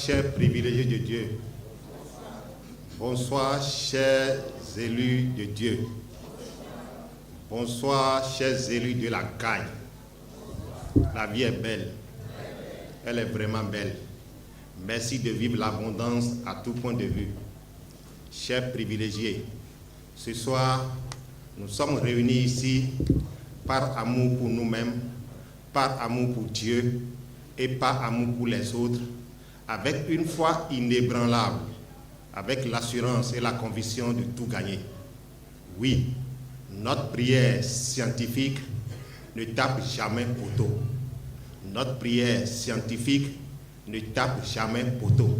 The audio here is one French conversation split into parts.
chers privilégiés de Dieu. Bonsoir, chers élus de Dieu. Bonsoir, chers élus de la Caille. La vie est belle. Elle est vraiment belle. Merci de vivre l'abondance à tout point de vue. Chers privilégiés, ce soir, nous sommes réunis ici par amour pour nous-mêmes, par amour pour Dieu et par amour pour les autres, avec une foi inébranlable, avec l'assurance et la conviction de tout gagner. Oui, notre prière scientifique ne tape jamais poteau. Notre prière scientifique ne tape jamais poteau.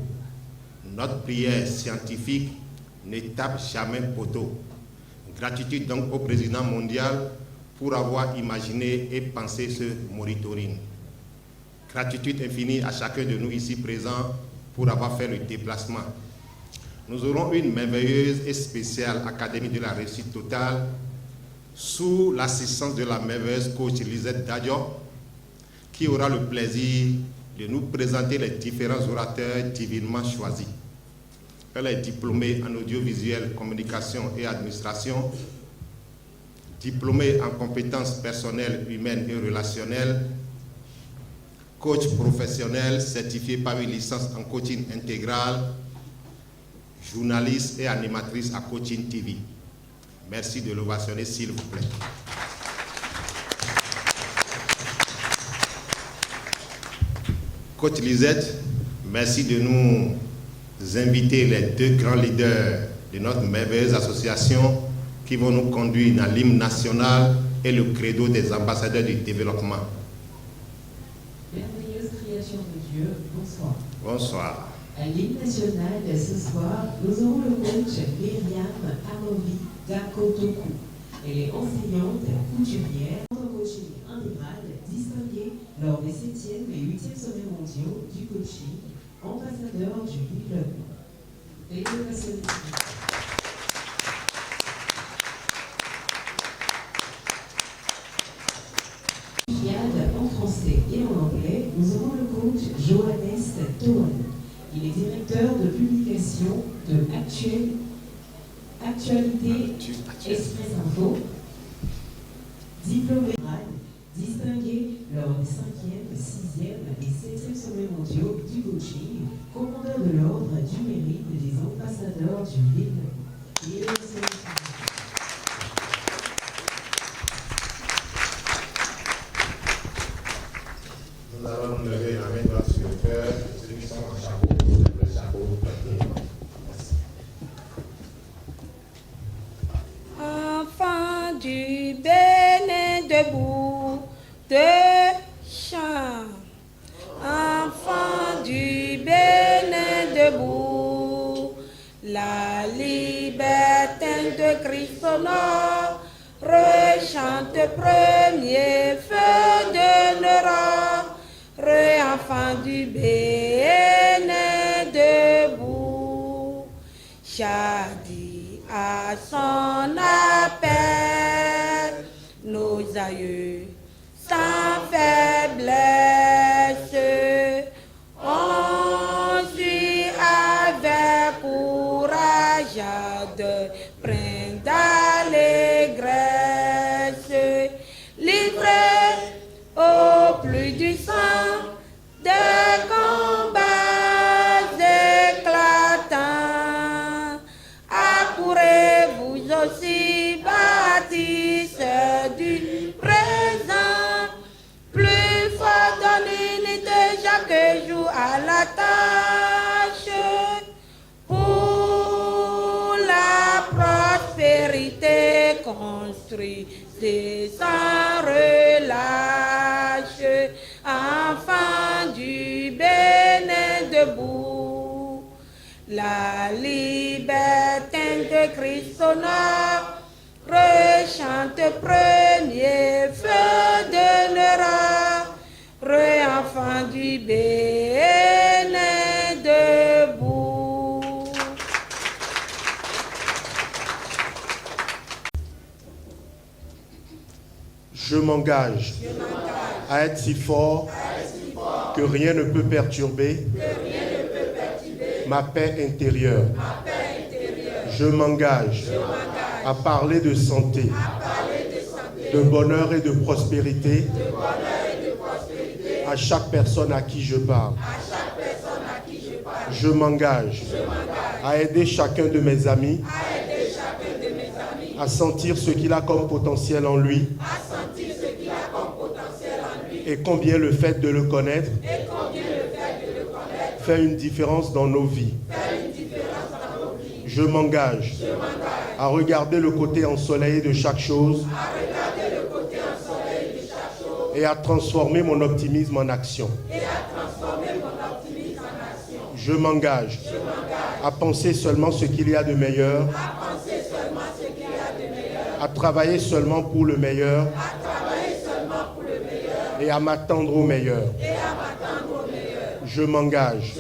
Notre prière scientifique ne tape jamais poteau. Gratitude donc au président mondial pour avoir imaginé et pensé ce monitoring. Gratitude infinie à chacun de nous ici présents pour avoir fait le déplacement. Nous aurons une merveilleuse et spéciale Académie de la réussite totale sous l'assistance de la merveilleuse coach Lisette Dadio, qui aura le plaisir de nous présenter les différents orateurs divinement choisis. Elle est diplômée en audiovisuel, communication et administration, diplômée en compétences personnelles, humaines et relationnelles, coach professionnel certifié par une licence en coaching intégral, journaliste et animatrice à Coaching TV. Merci de l'ovationner, s'il vous plaît. Coach Lisette, merci de nous inviter les deux grands leaders de notre merveilleuse association qui vont nous conduire dans l'hymne national et le credo des ambassadeurs du développement. Merveilleuse création de Dieu, bonsoir. Bonsoir. À l'hymne national de ce soir, nous aurons le coach Myriam Amovi Dakotoku. Elle est enseignante couturière en coaching intégral distinguée lors des 7e et 8e sommets mondiaux du coaching, ambassadeur du développement. Félicitations. En français et en anglais, nous aurons le coach Johannes Toan. Il est directeur de publication de Actualité Express Info, diplômé distingué lors des 5e, 6e et 7e sommets mondiaux du coaching, commandeur de l'ordre du mérite des ambassadeurs du développement. Nous allons nous lever la main droite sur le cœur, ceux qui sont en chapeau, le chapeau. Enfant du Bénin debout de chant, enfant du Bénin debout, la liberté de Christ honore, rechante premier feu de l'Europe. Enfant du Bénin debout, Chadi à son appel, nos aïeux sans faiblesse, on suit avec courage de prendre d'allégresse, livré au plus du sang des combats éclatants. Accourez vous aussi, bâtisseurs du présent, plus fort dans l'unité chaque jour à la tâche, pour la prospérité construisez sans relâche, enfants du Bénin debout, la liberté de Christ honore, rechante premier feu de l'Europe, enfants du Bénin debout. Je m'engage à être si fort que rien ne peut perturber ma paix intérieure. Je m'engage à parler de santé, de bonheur et de prospérité à chaque personne à qui je parle. Je m'engage à aider chacun de mes amis à sentir ce qu'il a comme potentiel en lui et combien le fait de le connaître fait une différence dans nos vies. Je m'engage à regarder le côté ensoleillé de chaque chose et à transformer mon optimisme en action. Je m'engage à penser seulement ce qu'il y a de meilleur, à travailler seulement pour le meilleur et à m'attendre au meilleur. Je m'engage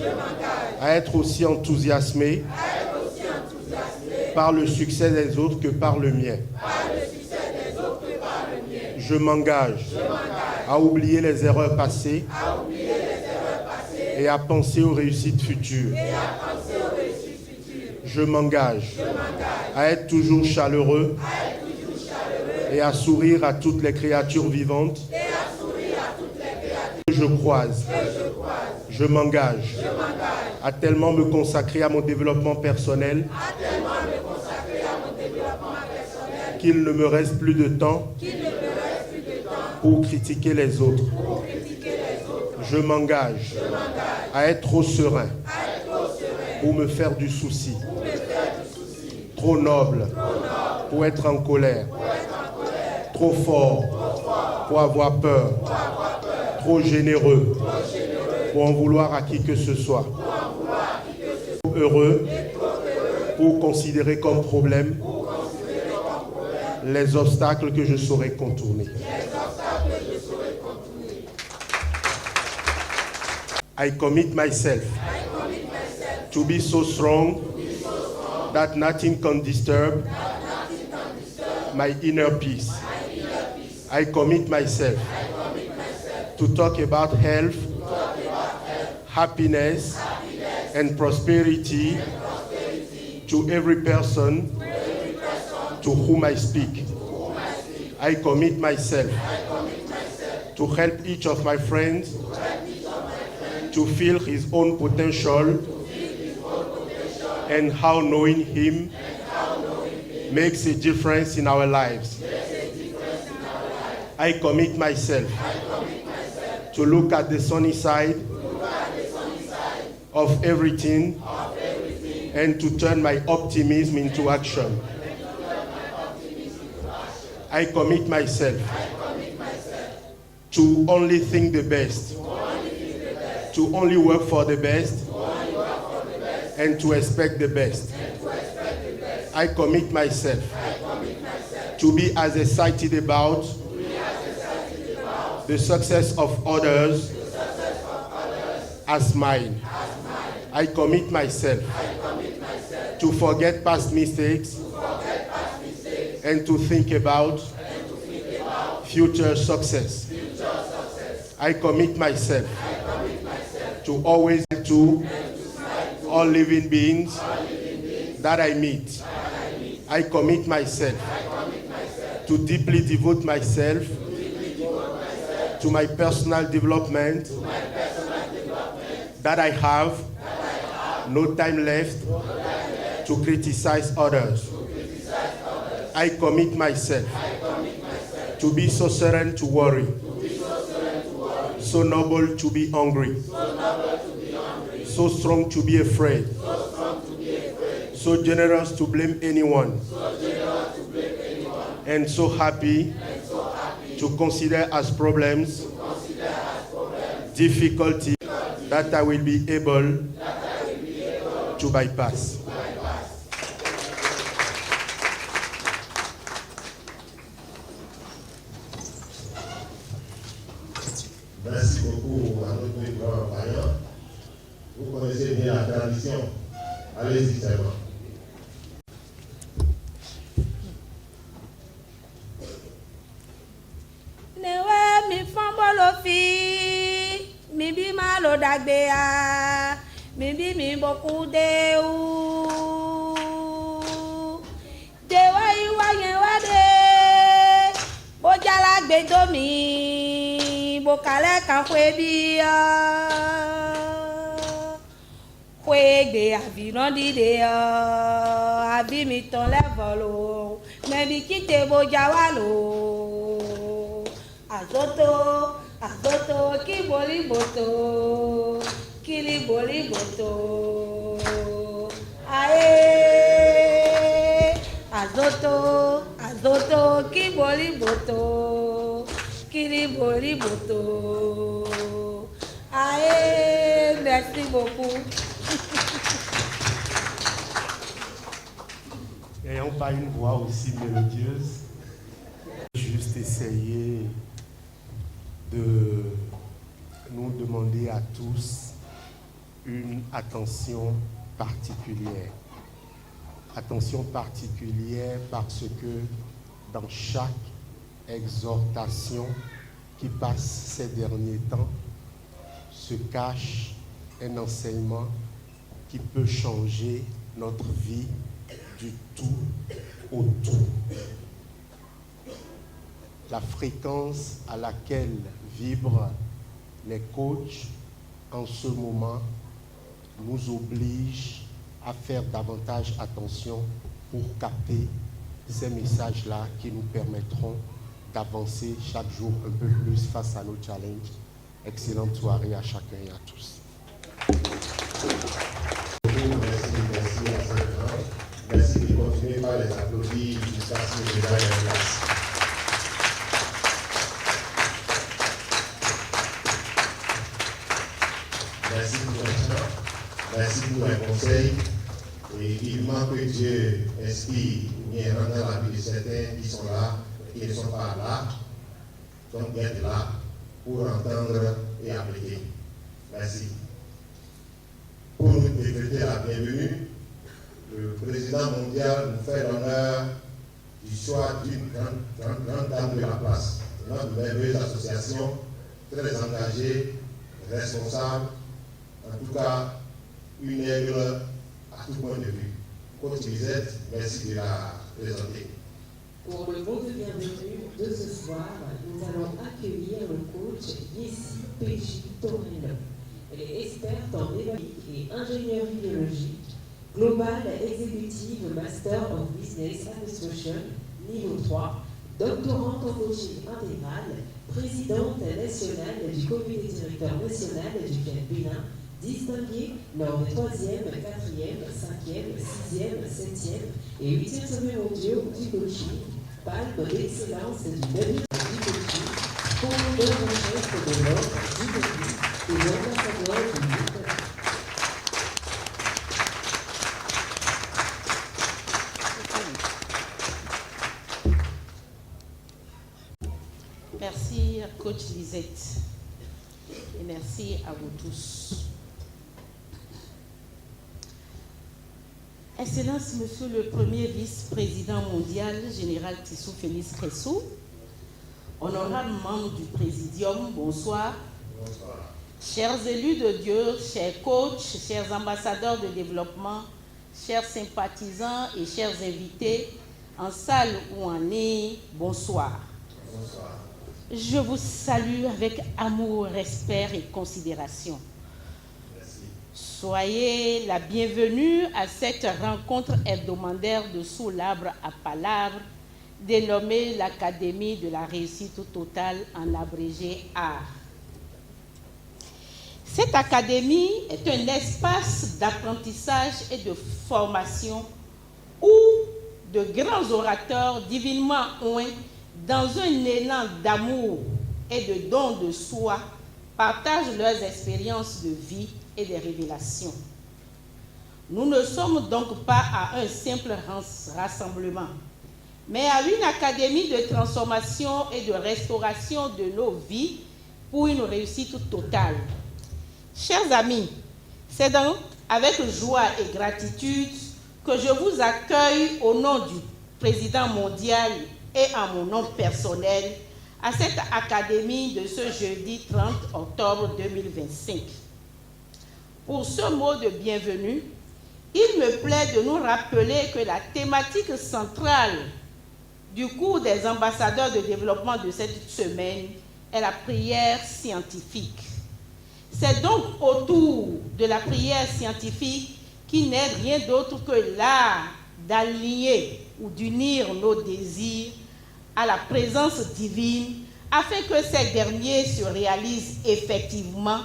à être aussi enthousiasmé par le succès des autres que par le mien. Je m'engage à oublier les erreurs passées et à penser aux réussites futures. Je m'engage à être toujours chaleureux et à sourire à toutes les créatures vivantes que je croise. Je m'engage à tellement me consacrer à mon développement personnel qu'il ne me reste plus de temps pour critiquer les autres. Je m'engage à être trop serein pour me faire du souci, trop noble pour être en colère, trop fort pour avoir peur, trop généreux pour en vouloir à qui que ce soit, trop heureux pour considérer comme problème les obstacles que je saurais contourner. I commit myself to be so strong that nothing can disturb my inner peace. I commit myself to talk about health, happiness, and prosperity to every person to whom I speak. I commit myself to help each of my friends to feel his own potential and how knowing him makes a difference in our lives. I commit myself to look at the sunny side of everything and to turn my optimism into action. I commit myself to only think the best, to only work for the best, and to expect the best. I commit myself to be as excited about the success of others as mine. I commit myself to forget past mistakes and to think about future success. I commit myself to always to all living beings that I meet. I commit myself to deeply devote myself to my personal development, that I have no time left to criticize others. I commit myself to be so certain to worry, so noble to be hungry, so strong to be afraid, so generous to blame anyone, and so happy to consider as problems difficulty that I will be able to bypass. Merci beaucoup à notre grand païen. Vous connaissez bien la tradition. Allez-y, c'est bon. Newe mi fambolo fi mi bi malo dagbea Mimi mi boku de u de wa de bojala gbedo mi bokale kan kwe bi gbe aviran dide abi mi tan levolo mebi kite boja wa lo azoto kiboli boto kili boli boto ae azoto kiboli boto kili boli boto ae. Merci beaucoup. N'ayant pas une voix aussi mélodieuse, juste essayer de nous demander à tous une attention particulière. Attention particulière parce que dans chaque exhortation qui passe ces derniers temps se cache un enseignement qui peut changer notre vie du tout au tout. La fréquence à laquelle vibrent les coachs en ce moment nous oblige à faire davantage attention pour capter ces messages-là qui nous permettront d'avancer chaque jour un peu plus face à nos challenges. Excellente soirée à chacun et à tous. Merci de continuer par les applaudissements jusqu'à ce que je gagne la place. Merci pour un temps, merci pour un conseil. Et vivement que Dieu inspire ou bien rende dans la vie de certains qui sont là et qui ne sont pas là, donc d'être là pour entendre et appliquer. Merci. Pour nous décréter la bienvenue, le président mondial nous fait l'honneur du choix d'une grande dame de la place. Notre merveilleuse association, très engagée, responsable, en tout cas une aigle à tout point de vue. Coach Lisette, merci de la présenter. Pour le mot de bienvenue de ce soir, nous allons accueillir le coach Yessi Péchi Torino. Elle est experte en évaluation et ingénierie biologique, Global Executive Master of Business Administration, niveau 3, doctorante en coaching intégral, présidente nationale du comité directeur national du club Bénin, distinguée lors des 3e, 4e, 5e, 6e, 7e et 8e sommets mondiaux du coaching, palme d'excellence du devenir du coaching, commandeur en chef de l'ordre du coaching et l'ambassadeur du groupe. Merci coach Lisette et merci à vous tous. Excellence, Monsieur le Premier Vice-président mondial, Général Tissou Félix Cressou, honorable membre du Présidium, bonsoir. Bonsoir. Chers élus de Dieu, chers coachs, chers ambassadeurs de développement, chers sympathisants et chers invités, en salle ou en ligne, bonsoir. Bonsoir. Je vous salue avec amour, respect et considération. Merci. Soyez la bienvenue à cette rencontre hebdomadaire de Sous l'arbre à palabres, dénommée l'Académie de la réussite totale en abrégé ART. Cette académie est un espace d'apprentissage et de formation où de grands orateurs divinement oints, dans un élan d'amour et de don de soi, partagent leurs expériences de vie et des révélations. Nous ne sommes donc pas à un simple rassemblement, mais à une académie de transformation et de restauration de nos vies pour une réussite totale. Chers amis, c'est donc avec joie et gratitude que je vous accueille au nom du président mondial et en mon nom personnel à cette académie de ce jeudi 30 octobre 2025. pour ce mot de bienvenue, il me plaît de nous rappeler que la thématique centrale du cours des ambassadeurs de développement de cette semaine est la prière scientifique. C'est donc autour de la prière scientifique qui n'est rien d'autre que l'art d'aligner ou d'unir nos désirs à la présence divine afin que ces derniers se réalisent effectivement,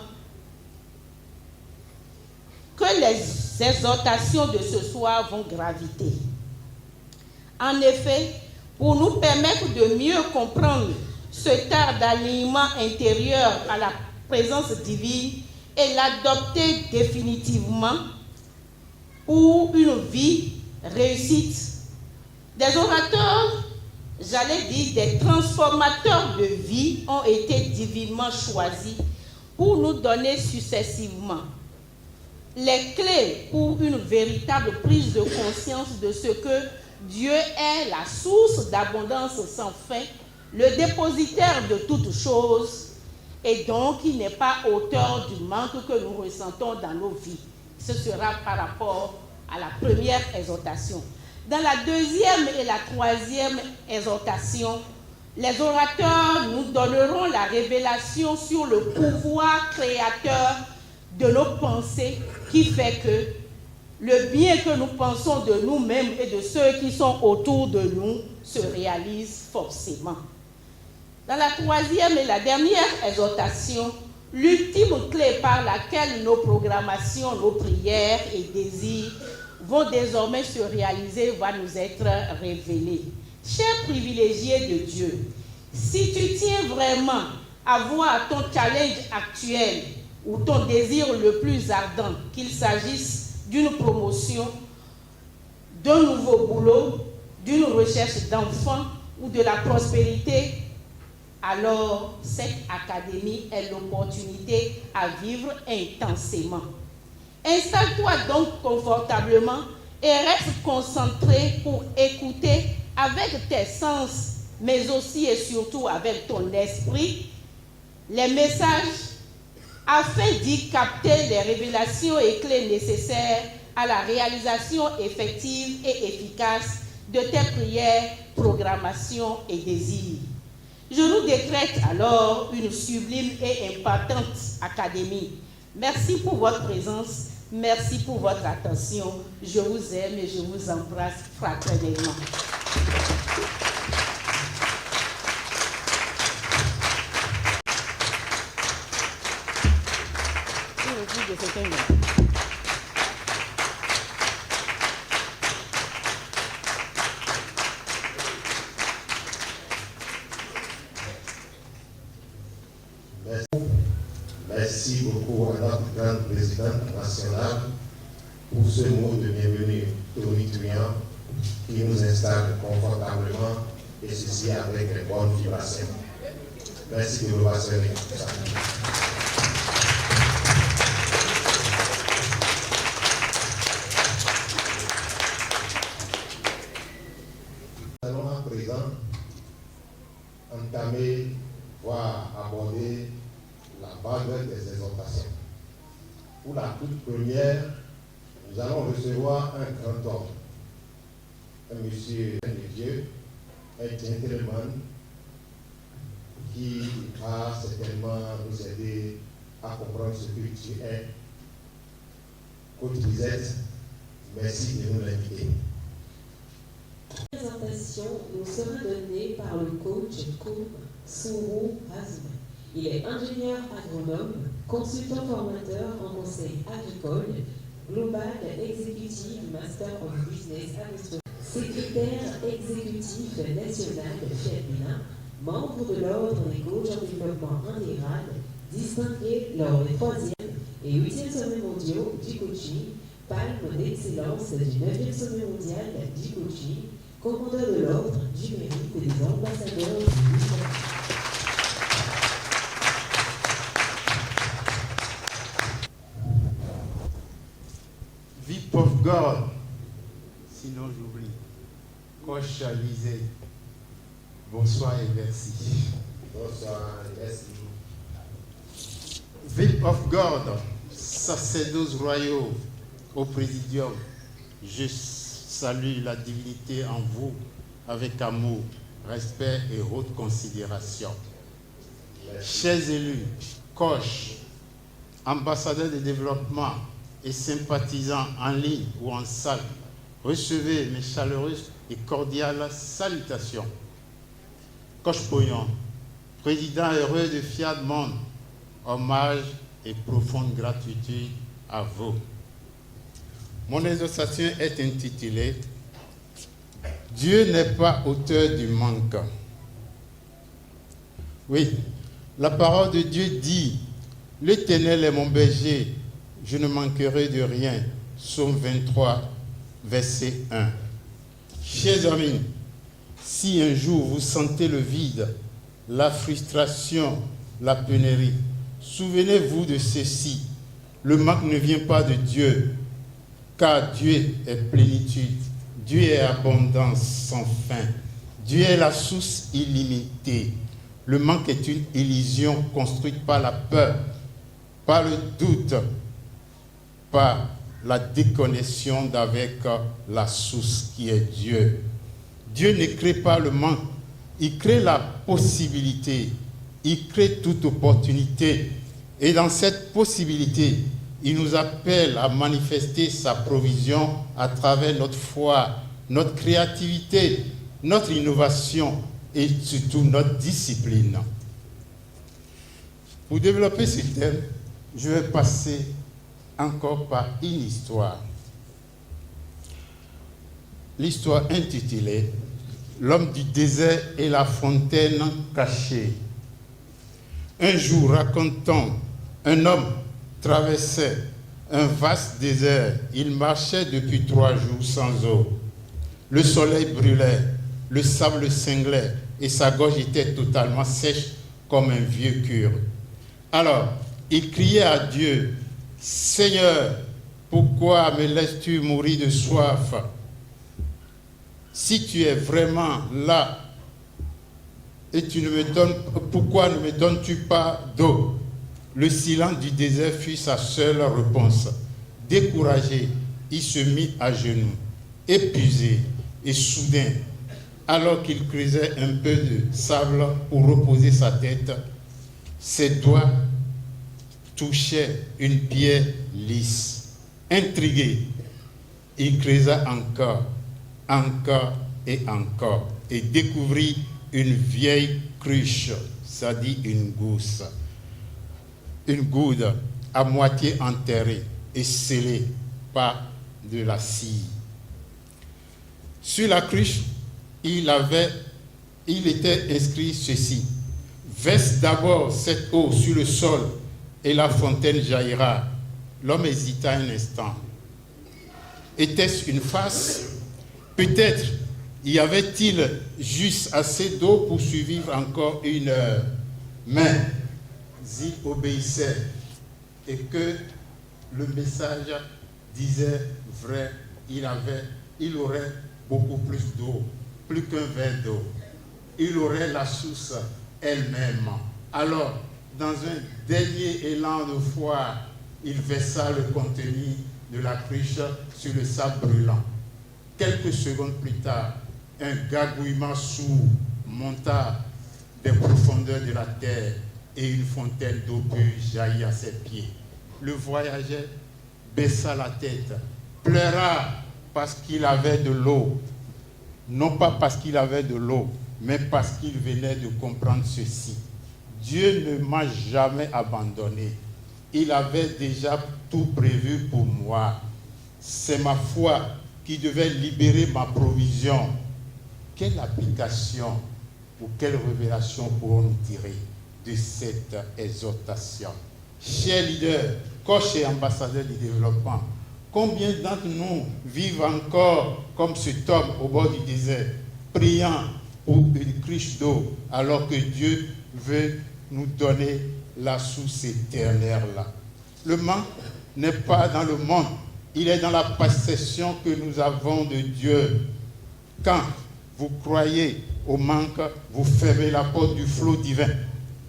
que les exhortations de ce soir vont graviter. En effet, pour nous permettre de mieux comprendre cet art d'alignement intérieur à la présence divine et l'adopter définitivement pour une vie réussite, des orateurs, j'allais dire des transformateurs de vie, ont été divinement choisis pour nous donner successivement les clés pour une véritable prise de conscience de ce que Dieu est la source d'abondance sans fin, le dépositaire de toutes choses, et donc il n'est pas auteur du manque que nous ressentons dans nos vies. Ce sera par rapport à la première exhortation. Dans la deuxième et la troisième exhortation, les orateurs nous donneront la révélation sur le pouvoir créateur de nos pensées qui fait que le bien que nous pensons de nous-mêmes et de ceux qui sont autour de nous se réalise forcément. Dans la troisième et la dernière exhortation, l'ultime clé par laquelle nos programmations, nos prières et désirs vont désormais se réaliser va nous être révélée. Cher privilégié de Dieu, si tu tiens vraiment à voir ton challenge actuel ou ton désir le plus ardent, qu'il s'agisse d'une promotion, d'un nouveau boulot, d'une recherche d'enfants ou de la prospérité, alors cette académie est l'opportunité à vivre intensément. Installe-toi donc confortablement et reste concentré pour écouter avec tes sens, mais aussi et surtout avec ton esprit, les messages afin d'y capter les révélations et clés nécessaires à la réalisation effective et efficace de tes prières, programmations et désirs. Je nous décrète alors une sublime et impactante académie. Merci pour votre présence, merci pour votre attention. Je vous aime et je vous embrasse fraternellement. Merci beaucoup à notre grande présidente nationale pour ce mot de bienvenue tonitruant qui nous installe confortablement et ceci avec les bonnes vibrations. Merci de l'ovation. Nous allons à présent entamer, voire aborder la base des exhortations. Pour la toute première, nous allons recevoir un grand homme, un monsieur de Dieu, un gentleman qui va certainement nous aider à comprendre ce que tu es. Coach Lisette, merci de nous l'inviter. La présentation nous sera donnée par le coach Koum Sourou Razm. Il est ingénieur agronome, consultant formateur en conseil agricole, global exécutif Master of Business Administration, secrétaire exécutif national FEDNA, membre de l'Ordre des coachs en développement intégral, distingué lors des 3e et 8e sommets mondiaux du coaching, palme d'excellence du 9e sommet mondial du coaching, commandeur de l'Ordre du mérite des ambassadeurs du mouvement. VIP of God, sinon j'oublie. Coach Lisette, bonsoir et merci. Bonsoir et merci. VIP of God, sacerdoces royaux au présidium, je salue la divinité en vous avec amour, respect et haute considération. Chers élus, coachs, ambassadeurs de développement et sympathisants en ligne ou en salle, recevez mes chaleureuses et cordiales salutations. Coach Pognon, président heureux de Fiat Monde, hommage et profonde gratitude à vous. Mon exhortation est intitulée « Dieu n'est pas auteur du manque ». Oui, la parole de Dieu dit « L'Éternel est mon berger, je ne manquerai de rien ». Psaume 23, verset 1. Chers amis, si un jour vous sentez le vide, la frustration, la pénurie, souvenez-vous de ceci. Le manque ne vient pas de Dieu, car Dieu est plénitude, Dieu est abondance sans fin, Dieu est la source illimitée. Le manque est une illusion construite par la peur, par le doute, par la déconnexion d'avec la source qui est Dieu. Dieu ne crée pas le manque, il crée la possibilité, il crée toute opportunité. Et dans cette possibilité, il nous appelle à manifester sa provision à travers notre foi, notre créativité, notre innovation et surtout notre discipline. Pour développer ce thème, je vais passer encore par une histoire. L'histoire intitulée « L'homme du désert et la fontaine cachée ». Un jour, racontant, un homme traversait un vaste désert. Il marchait depuis 3 jours sans eau. Le soleil brûlait, le sable cinglait et sa gorge était totalement sèche comme un vieux cure. Alors, il criait à Dieu, « Seigneur, pourquoi me laisses-tu mourir de soif? Si tu es vraiment là, et pourquoi ne me donnes-tu pas d'eau ?» Le silence du désert fut sa seule réponse. Découragé, il se mit à genoux, épuisé et soudain, alors qu'il creusait un peu de sable pour reposer sa tête, ses doigts touchaient une pierre lisse. Intrigué, il creusa encore et découvrit une vieille cruche, c'est-à-dire une goude à moitié enterrée et scellée par de la cire. Sur la cruche, il était inscrit ceci: verse d'abord cette eau sur le sol et la fontaine jaillira. L'homme hésita un instant. Était-ce une farce? Peut-être y avait-il juste assez d'eau pour survivre encore 1 heure. Mais il obéissait et que le message disait vrai, il aurait beaucoup plus d'eau, plus qu'un verre d'eau. Il aurait la source elle-même. Alors, dans un dernier élan de foi, il versa le contenu de la cruche sur le sable brûlant. Quelques secondes plus tard, un gargouillement sourd monta des profondeurs de la terre et une fontaine d'eau pure jaillit à ses pieds. Le voyageur baissa la tête, pleura parce qu'il avait de l'eau. Non pas parce qu'il avait de l'eau, mais parce qu'il venait de comprendre ceci. Dieu ne m'a jamais abandonné. Il avait déjà tout prévu pour moi. C'est ma foi qui devait libérer ma provision. Quelle application ou quelle révélation pourrons-nous tirer de cette exhortation? Chers leaders, coachs et ambassadeurs du développement, combien d'entre nous vivent encore comme cet homme au bord du désert, priant pour une cruche d'eau, alors que Dieu veut nous donner la source éternelle? Le manque n'est pas dans le monde, il est dans la perception que nous avons de Dieu. Quand vous croyez au manque, vous fermez la porte du flot divin.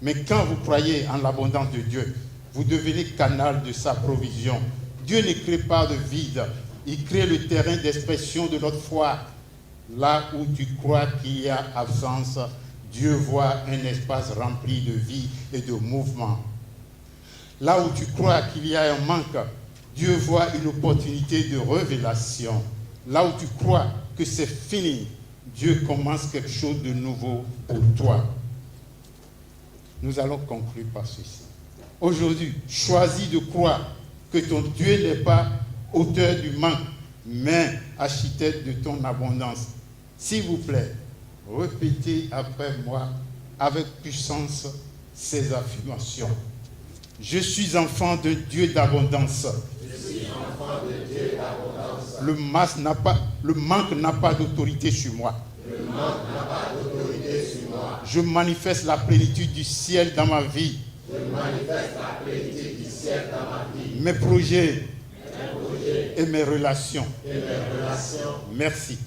Mais quand vous croyez en l'abondance de Dieu, vous devenez canal de sa provision. Dieu ne crée pas de vide, il crée le terrain d'expression de notre foi. Là où tu crois qu'il y a absence, Dieu voit un espace rempli de vie et de mouvement. Là où tu crois qu'il y a un manque, Dieu voit une opportunité de révélation. Là où tu crois que c'est fini, Dieu commence quelque chose de nouveau pour toi. Nous allons conclure par ceci. Aujourd'hui, choisis de croire que ton Dieu n'est pas auteur du manque, mais architecte de ton abondance. S'il vous plaît, répétez après moi avec puissance ces affirmations. Je suis enfant de Dieu d'abondance. Je suis enfant de Dieu d'abondance. Le manque n'a pas d'autorité sur moi. Le manque n'a pas d'autorité sur moi. Je manifeste la plénitude du ciel dans ma vie. Je manifeste la plénitude du ciel dans ma vie. Mes projets et mes relations. Merci.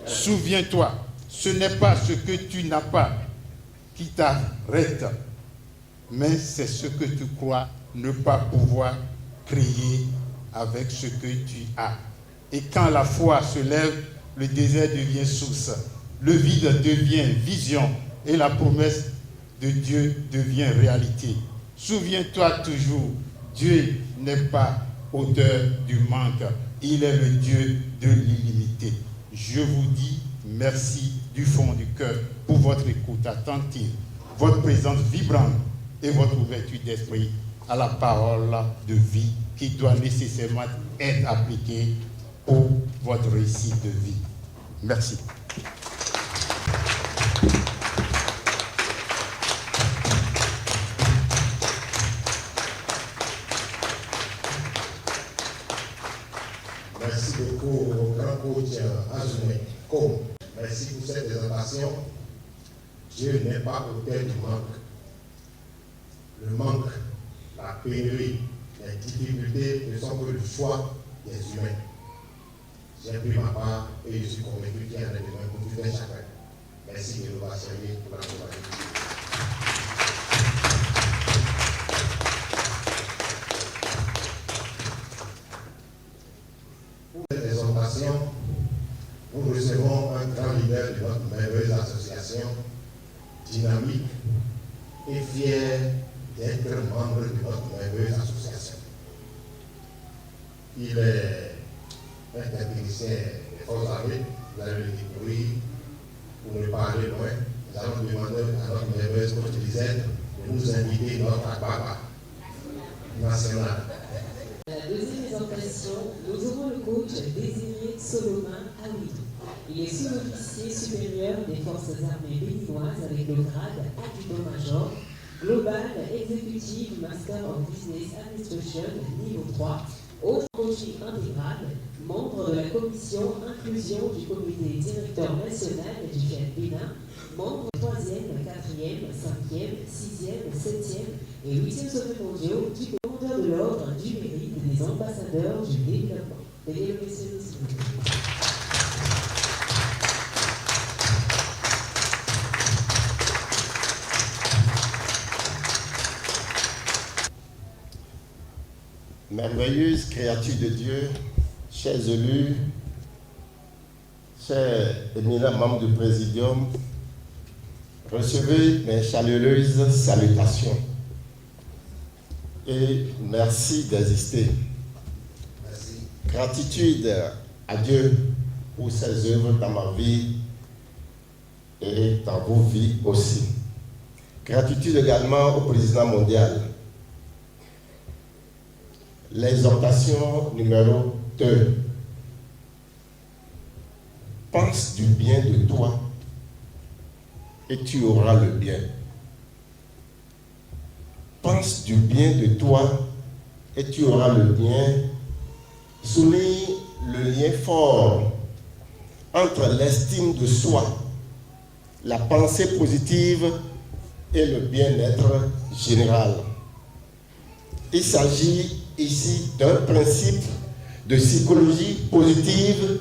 Souviens-toi, ce n'est pas ce que tu n'as pas qui t'arrête, mais c'est ce que tu crois ne pas pouvoir créer avec ce que tu as. Et quand la foi se lève, le désert devient source, le vide devient vision et la promesse de Dieu devient réalité. Souviens-toi toujours, Dieu n'est pas auteur du manque, il est le Dieu de l'illimité. Je vous dis merci du fond du cœur pour votre écoute attentive, votre présence vibrante et votre ouverture d'esprit à la parole de vie qui doit nécessairement être appliquée pour votre réussite de vie. Merci. Merci beaucoup au grand coach Azoumé. Merci pour cette présentation. Dieu n'est pas auteur du manque. Le manque, la pénurie, les difficultés ne sont que le choix des humains. J'ai pris ma part et je suis convaincu qu'il y en a besoin pour tout un chacun. Merci de nous rassurer pour la compagnie. Pour cette présentation, nous recevons un grand leader de notre merveilleuse association, dynamique et fier d'être membre de notre merveilleuse association. Il est un technicien des forces armées, vous allez le découvrir. Pour ne pas aller loin, nous allons demander à notre merveilleuse coach Lisette de nous inviter notre Akbaba national. À la deuxième présentation, nous aurons le coach Désiré Solomon Awidou. Il est sous-officier supérieur des forces armées béninoises avec le grade adjudant-major, Global Executive Master of Business Administration niveau 3, haut coaching intégral, membre de la commission inclusion du comité directeur national du GIEC Bénin, membre 3e, 4e, 5e, 6e, 7e et 8e sommet mondiaux du commandeur de l'ordre du mérite des ambassadeurs du développement. Veuillez le messieurs, s'il vous plaît. Merveilleuse créature de Dieu, chers élus, chers éminents membres du Présidium, recevez mes chaleureuses salutations et merci d'exister. Merci. Gratitude à Dieu pour ses œuvres dans ma vie et dans vos vies aussi. Gratitude également au Président mondial. L'exhortation numéro 2. Pense du bien de toi et tu auras le bien. Pense du bien de toi et tu auras le bien. Souligne le lien fort entre l'estime de soi, la pensée positive et le bien-être général. Il s'agit ici d'un principe de psychologie positive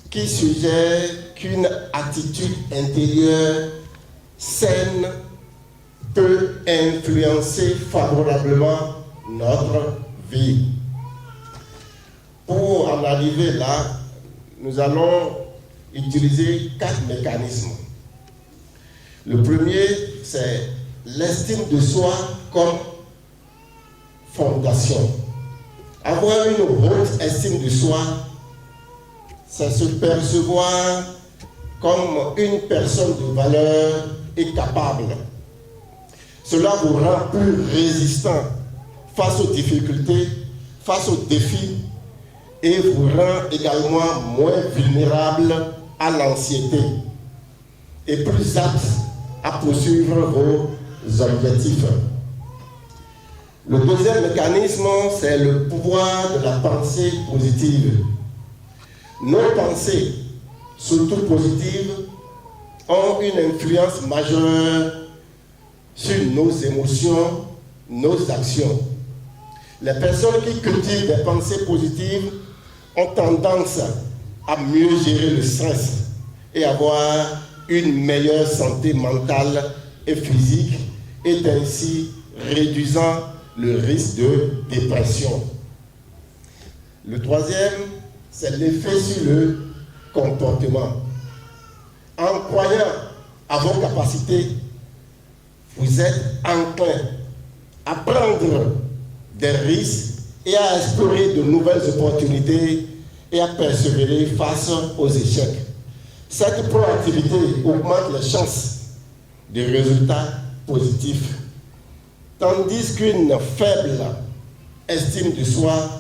qui suggère qu'une attitude intérieure saine peut influencer favorablement notre vie. Pour en arriver là, nous allons utiliser 4 mécanismes. Le premier, c'est l'estime de soi comme fondation. Avoir une haute estime de soi, c'est se percevoir comme une personne de valeur et capable. Cela vous rend plus résistant face aux difficultés, face aux défis, et vous rend également moins vulnérable à l'anxiété et plus apte à poursuivre vos objectifs. Le deuxième mécanisme, c'est le pouvoir de la pensée positive. Nos pensées, surtout positives, ont une influence majeure sur nos émotions, nos actions. Les personnes qui cultivent des pensées positives ont tendance à mieux gérer le stress et avoir une meilleure santé mentale et physique, et ainsi réduisant le risque de dépression. Le troisième, c'est l'effet sur le comportement. En croyant à vos capacités, vous êtes enclin à prendre des risques et à explorer de nouvelles opportunités et à persévérer face aux échecs. Cette proactivité augmente les chances de résultats positifs, tandis qu'une faible estime de soi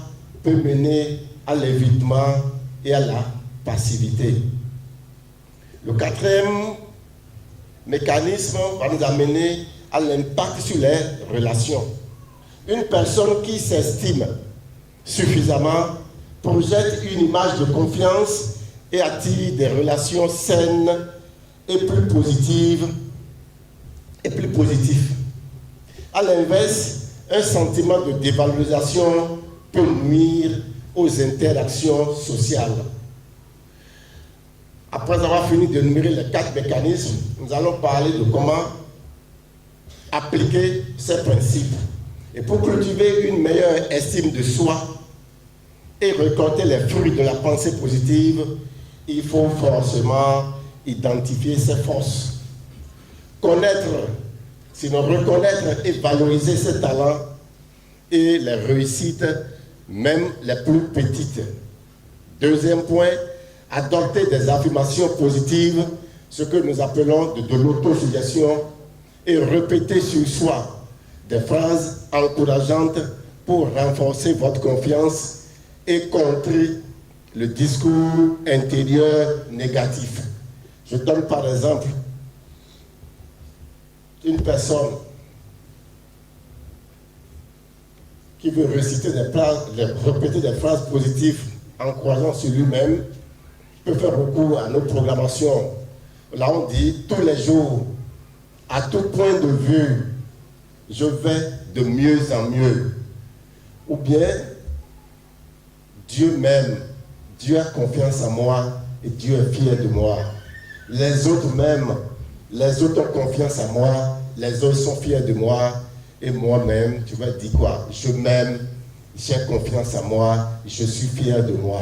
peut mener à l'évitement et à la passivité. Le quatrième mécanisme va nous amener à l'impact sur les relations. Une personne qui s'estime suffisamment projette une image de confiance et attire des relations saines et plus positives. A l'inverse, un sentiment de dévalorisation peut nuire aux interactions sociales. Après avoir fini de numérer les 4 mécanismes, nous allons parler de comment appliquer ces principes. Et pour cultiver une meilleure estime de soi et récolter les fruits de la pensée positive, il faut forcément identifier ses forces. Connaître, sinon reconnaître et valoriser ses talents et les réussites, même les plus petites. Deuxième point, adopter des affirmations positives, ce que nous appelons de l'autosuggestion, et répéter sur soi des phrases encourageantes pour renforcer votre confiance et contrer le discours intérieur négatif. Je donne par exemple une personne qui veut répéter des phrases positives encourageant sur lui-même peut faire recours à nos programmations. Là, on dit tous les jours, à tout point de vue, je vais de mieux en mieux. Ou bien, Dieu m'aime, Dieu a confiance en moi et Dieu est fier de moi. Les autres m'aiment, les autres ont confiance en moi, les autres sont fiers de moi. Et moi-même, tu vas dire quoi? Je m'aime, j'ai confiance en moi, je suis fier de moi.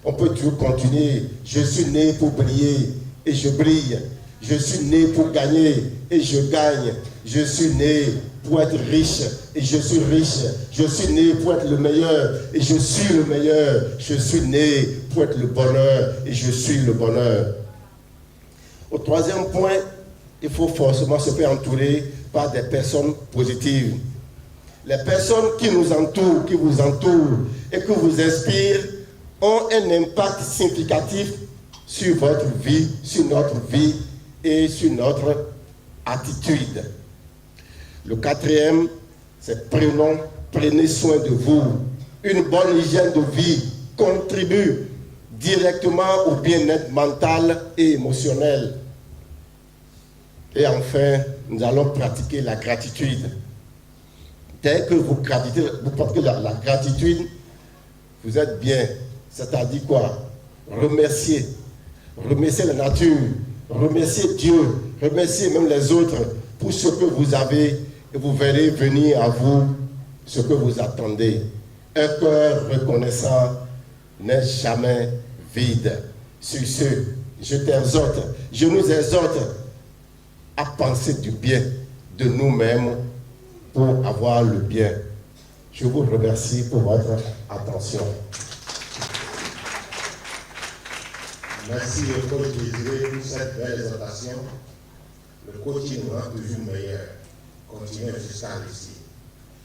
On peut toujours continuer. Je suis né pour briller et je brille. Je suis né pour gagner et je gagne. Je suis né pour être riche et je suis riche. Je suis né pour être le meilleur et je suis le meilleur. Je suis né pour être le bonheur et je suis le bonheur. Au troisième point, il faut forcément se faire entourer par des personnes positives. Les personnes qui nous entourent, qui vous entourent et qui vous inspirent ont un impact significatif sur votre vie, sur notre vie et sur notre attitude. Le quatrième, c'est prenez soin de vous. Une bonne hygiène de vie contribue directement au bien-être mental et émotionnel. Et enfin, nous allons pratiquer la gratitude. Dès que vous pratiquez la gratitude, vous êtes bien. C'est-à-dire quoi? Remercier la nature, remercier Dieu, remercier même les autres pour ce que vous avez et vous verrez venir à vous ce que vous attendez. Un cœur reconnaissant n'est jamais vide. Sur ce, je nous exhorte à penser du bien de nous-mêmes pour avoir le bien. Je vous remercie pour votre attention. Merci au coach Désiré pour cette belle exhortation. Le coaching nous rend toujours meilleur. Continuez jusqu'à réussir.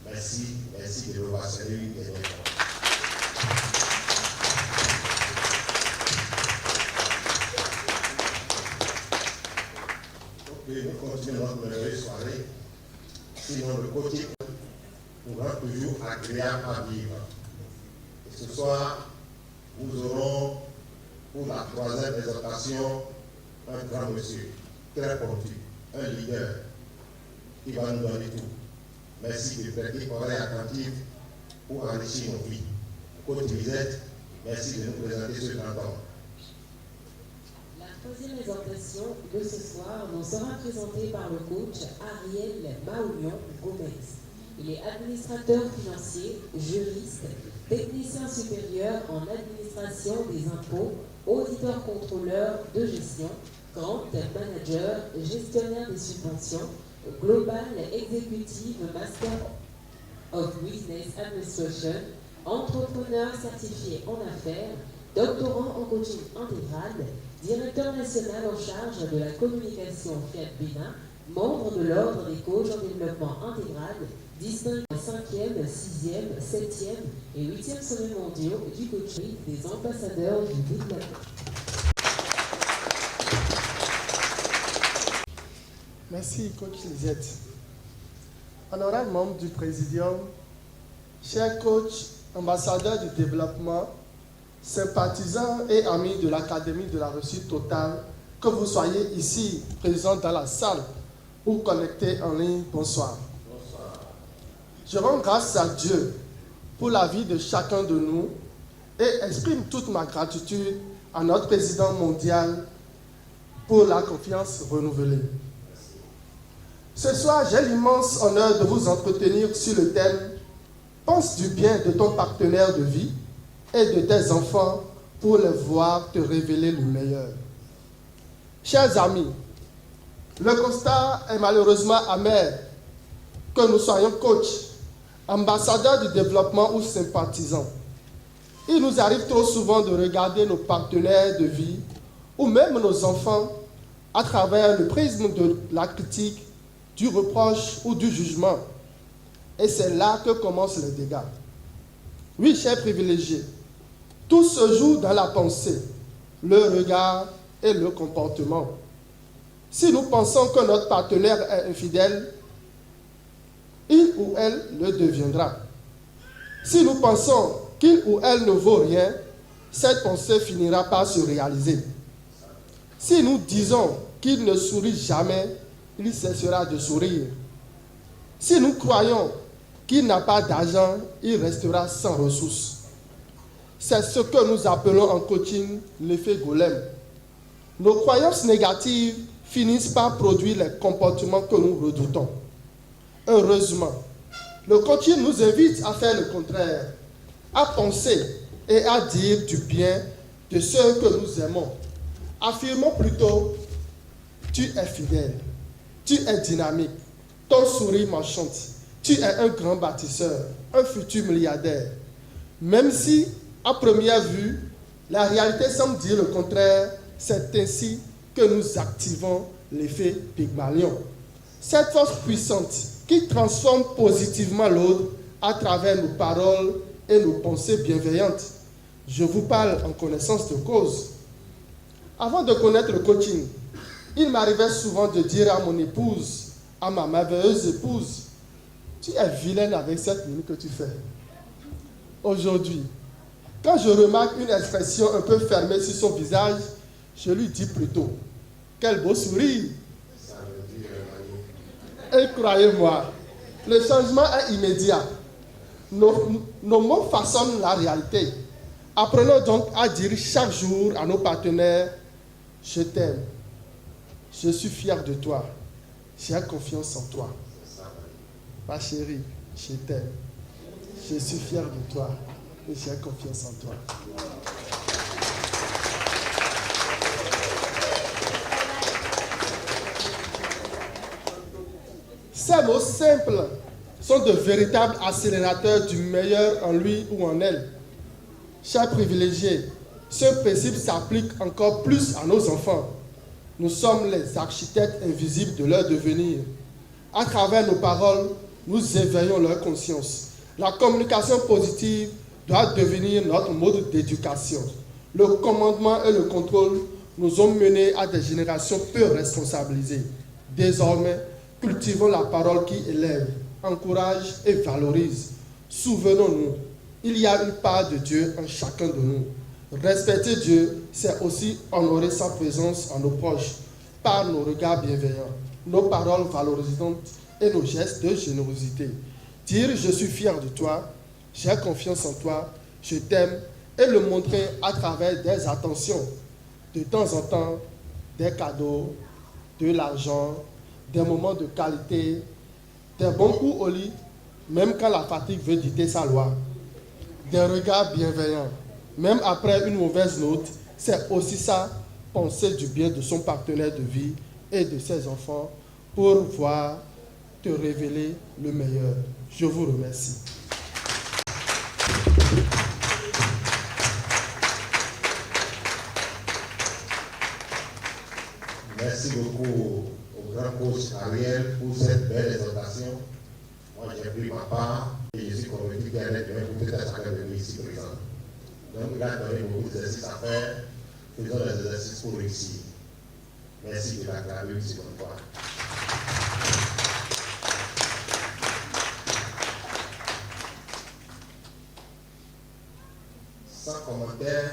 Merci de l'avoir salué des efforts. Ok, nous continuons notre merveilleuse soirée. Sinon, le coaching nous rend toujours agréable à vivre. Et ce soir, nous aurons pour la troisième exhortation un grand monsieur, très pointu, un leader qui va nous donner tout. Merci de prêter oreille attentive pour enrichir nos vies. Coach Lisette, merci de nous présenter ce grand homme. La troisième exhortation de ce soir nous sera présentée par le coach Ariel Maoulion Gomez. Il est administrateur financier, juriste, technicien supérieur en administration des impôts, auditeur-contrôleur de gestion, grant manager, gestionnaire des subventions, Global Executive Master of Business Administration, entrepreneur certifié en affaires, doctorant en coaching intégral, directeur national en charge de la communication Fiat Bénin, membre de l'ordre des coachs en développement intégral, distingué 5e, 6e, 7e et 8e sommets mondiaux du coaching des ambassadeurs du développement. Merci, coach Lisette. Honorable membre du Présidium, chers coachs, ambassadeurs du développement, sympathisants et amis de l'Académie de la réussite totale, que vous soyez ici, présents dans la salle ou connectés en ligne, bonsoir. Bonsoir. Je rends grâce à Dieu pour la vie de chacun de nous et exprime toute ma gratitude à notre Président mondial pour la confiance renouvelée. Ce soir, j'ai l'immense honneur de vous entretenir sur le thème « Pense du bien de ton partenaire de vie et de tes enfants pour les voir te révéler le meilleur. » Chers amis, le constat est malheureusement amer. Que nous soyons coachs, ambassadeurs du développement ou sympathisants, il nous arrive trop souvent de regarder nos partenaires de vie ou même nos enfants à travers le prisme de la critique, du reproche ou du jugement. Et c'est là que commencent les dégâts. Oui, chers privilégiés, tout se joue dans la pensée, le regard et le comportement. Si nous pensons que notre partenaire est infidèle, il ou elle le deviendra. Si nous pensons qu'il ou elle ne vaut rien, cette pensée finira par se réaliser. Si nous disons qu'il ne sourit jamais, il cessera de sourire. Si nous croyons qu'il n'a pas d'argent, il restera sans ressources. C'est ce que nous appelons en coaching l'effet golem. Nos croyances négatives finissent par produire les comportements que nous redoutons. Heureusement, le coaching nous invite à faire le contraire, à penser et à dire du bien de ceux que nous aimons. Affirmons plutôt, tu es fidèle. Tu es dynamique, ton sourire m'enchante, tu es un grand bâtisseur, un futur milliardaire. Même si, à première vue, la réalité semble dire le contraire, c'est ainsi que nous activons l'effet Pygmalion. Cette force puissante qui transforme positivement l'autre à travers nos paroles et nos pensées bienveillantes. Je vous parle en connaissance de cause. Avant de connaître le coaching, il m'arrivait souvent de dire à mon épouse, à ma merveilleuse épouse, tu es vilaine avec cette mine que tu fais. Aujourd'hui, quand je remarque une expression un peu fermée sur son visage, je lui dis plutôt, quel beau sourire. Et croyez-moi, le changement est immédiat. Nos mots façonnent la réalité. Apprenons donc à dire chaque jour à nos partenaires, je t'aime. Je suis fier de toi. J'ai confiance en toi. Ma chérie, je t'aime. Je suis fier de toi et j'ai confiance en toi. Ces mots simples sont de véritables accélérateurs du meilleur en lui ou en elle. Chers privilégiés, ce principe s'applique encore plus à nos enfants. Nous sommes les architectes invisibles de leur devenir. À travers nos paroles, nous éveillons leur conscience. La communication positive doit devenir notre mode d'éducation. Le commandement et le contrôle nous ont menés à des générations peu responsabilisées. Désormais, cultivons la parole qui élève, encourage et valorise. Souvenons-nous, il y a une part de Dieu en chacun de nous. Respecter Dieu, c'est aussi honorer sa présence en nos proches, par nos regards bienveillants, nos paroles valorisantes et nos gestes de générosité. Dire « je suis fier de toi », « j'ai confiance en toi »,« je t'aime » et le montrer à travers des attentions, de temps en temps, des cadeaux, de l'argent, des moments de qualité, des bons coups au lit, même quand la fatigue veut dicter sa loi, des regards bienveillants. Même après une mauvaise note, c'est aussi ça, penser du bien de son partenaire de vie et de ses enfants pour voir te révéler le meilleur. Je vous remercie. Merci beaucoup au grand coach Ariel pour cette belle exhortation. Moi, j'ai pris ma part et je suis convaincu qu'il y a des gens pour peut-être chacun de nous ici présents. Donc, il a donné beaucoup d'exercices à faire. Faisons les exercices pour réussir. Merci de l'acclamer une seconde fois. Sans commentaire,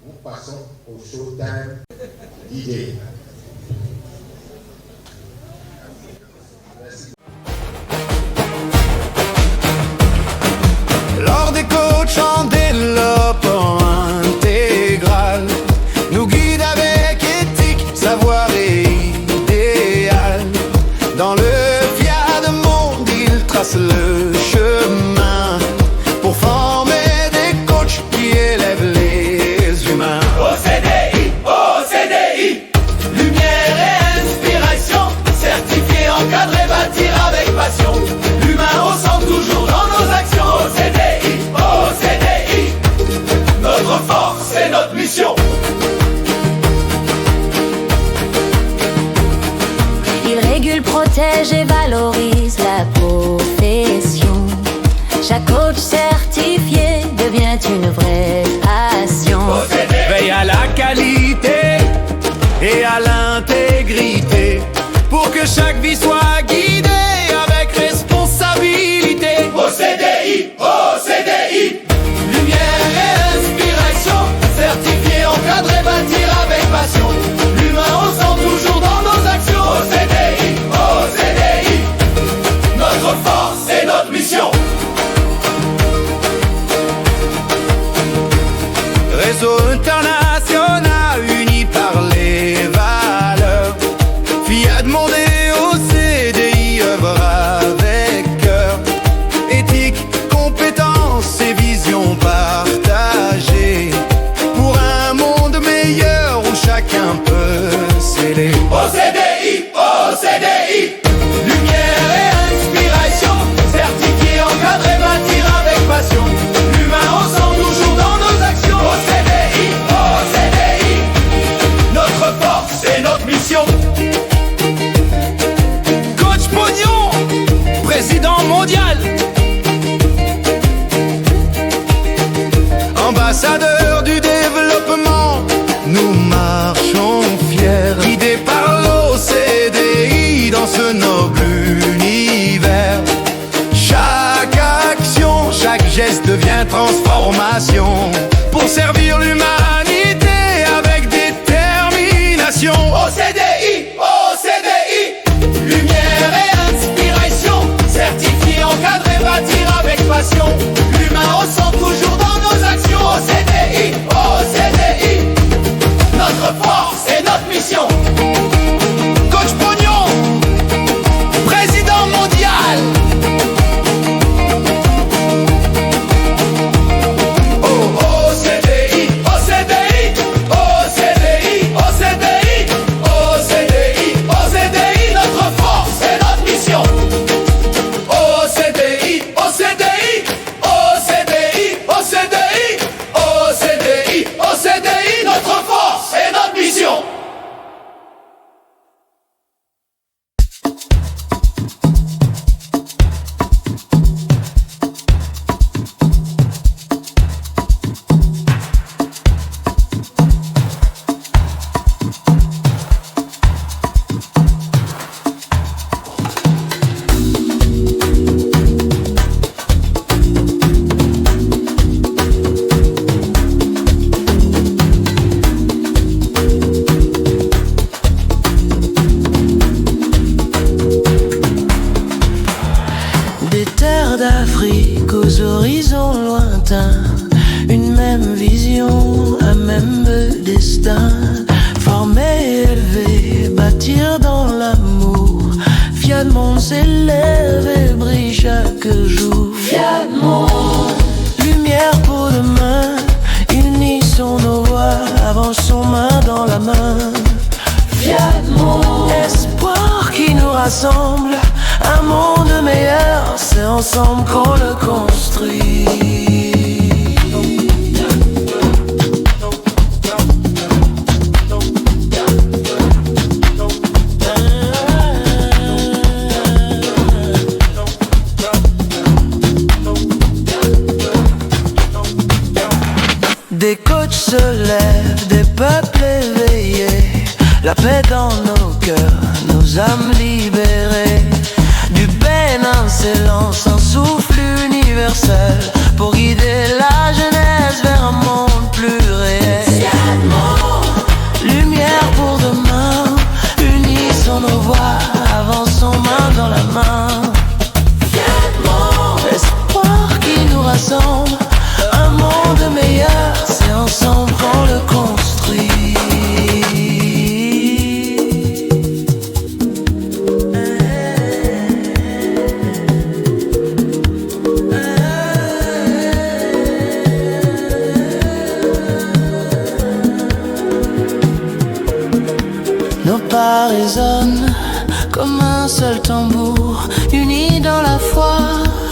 nous passons au showtime DJ. Lors des coachs en développement intégral, nous guide avec éthique, savoir et idéal. Dans le fiat de monde, il trace le chemin pour former des coachs qui élèvent les humains. OCDI, lumière et inspiration, certifié, encadré, bâtir avec passion. L'humain au centre toujours dans nos actions. OCDI, notre force et notre mission. Il régule, protège et valorise la profession. Chaque coach certifié devient une vraie passion. Veille à la qualité et à l'intégrité pour que chaque vie soit guidée avec responsabilité. OCDI, lumière et inspiration, certifié, encadré, bâtir avec passion. L'humain au centre toujours dans nos actions. OCDI, notre force et notre mission. Réseau international uni par les valeurs, Fiat Monde et OCDI œuvre avec cœur, éthique, compétence et vision partagée pour un monde meilleur où chacun peut s'aider. OCDI, lumière et inspiration, certifié, encadré, bâtir avec passion. L'humain au centre toujours dans nos actions. OCDI, notre force et notre mission. Coach Pognon, président mondial, ambassadeur du développement, nous marchons fiers, guidés par l'OCDI dans ce noble univers. Chaque action, chaque geste devient transformation pour servir l'humanité avec détermination. OCDI, lumière et inspiration, certifié, encadré, bâtir avec passion. L'humain au centre toujours dans nos actions. OCDI, notre force et notre mission. Coach Pognon, président mondial, Des terres d'Afrique aux horizons lointains, une même vision, un même destin. Former, élever, bâtir dans l'amour. Fiat Monde s'élève et brille chaque jour. Fiat Monde, lumière pour demain. Unissons nos voix, avançons main dans la main. Fiat Monde, espoir qui nous rassemble. Un monde meilleur, c'est ensemble qu'on le construit. Des coachs se lèvent, des peuples éveillés, la paix dans nos cœurs, nos âmes libérées. Du Bénin s'élance un souffle universel pour guider la jeunesse vers un monde plus réel. Lumière pour demain, unissons nos voix, avançons main dans la main. Espoir qui nous rassemble, un monde meilleur, c'est ensemble qu'on le construit. Nos pas résonnent comme un seul tambour, unis dans la foi,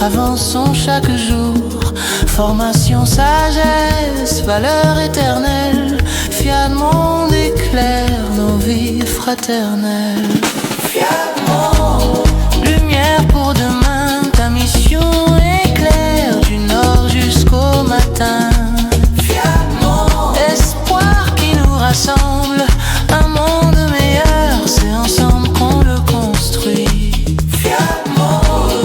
avançons chaque jour. Formation, sagesse, valeur éternelle, Fiat Monde éclaire nos vies fraternelles. Fiat Monde, lumière pour demain, ta mission éclaire du nord jusqu'au matin. Fiat Monde, espoir qui nous rassemble, un monde meilleur, c'est ensemble qu'on le construit. Fiat Monde.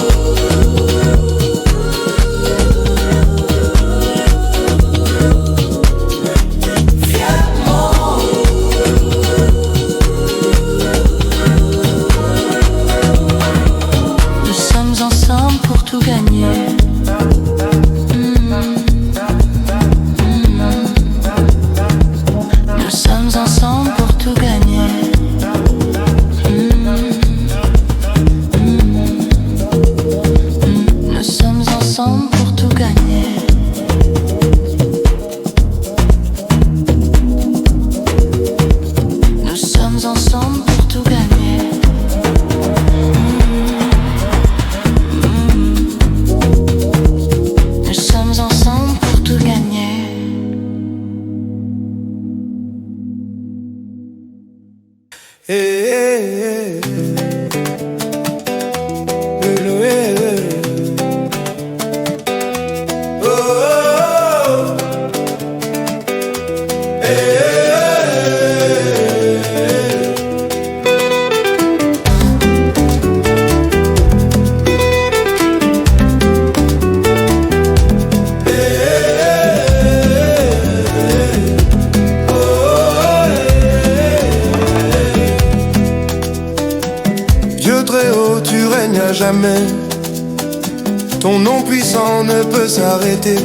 Ton nom puissant ne peut s'arrêter.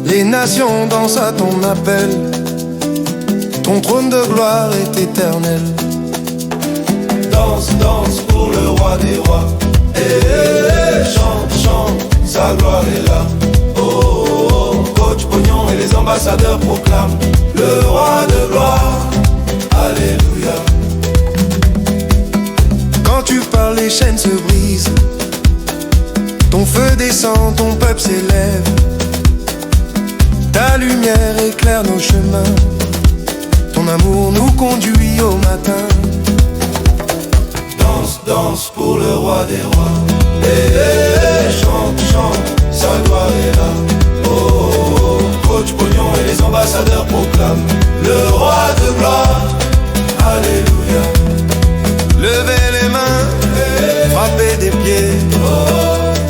Les nations dansent à ton appel. Ton trône de gloire est éternel. Danse, danse pour le roi des rois. Chante, chante, sa gloire est là. Oh, oh, oh, coach Pognon et les ambassadeurs proclament le roi de gloire. Alléluia. Quand tu parles, les chaînes se brisent. Ton feu descend, ton peuple s'élève. Ta lumière éclaire nos chemins. Ton amour nous conduit au matin. Danse, danse pour le roi des rois. Chante, chante, sa gloire est là. Oh, oh, oh, coach Pognon et les ambassadeurs proclament le roi de gloire. Alléluia. Levez les mains, frappez des pieds,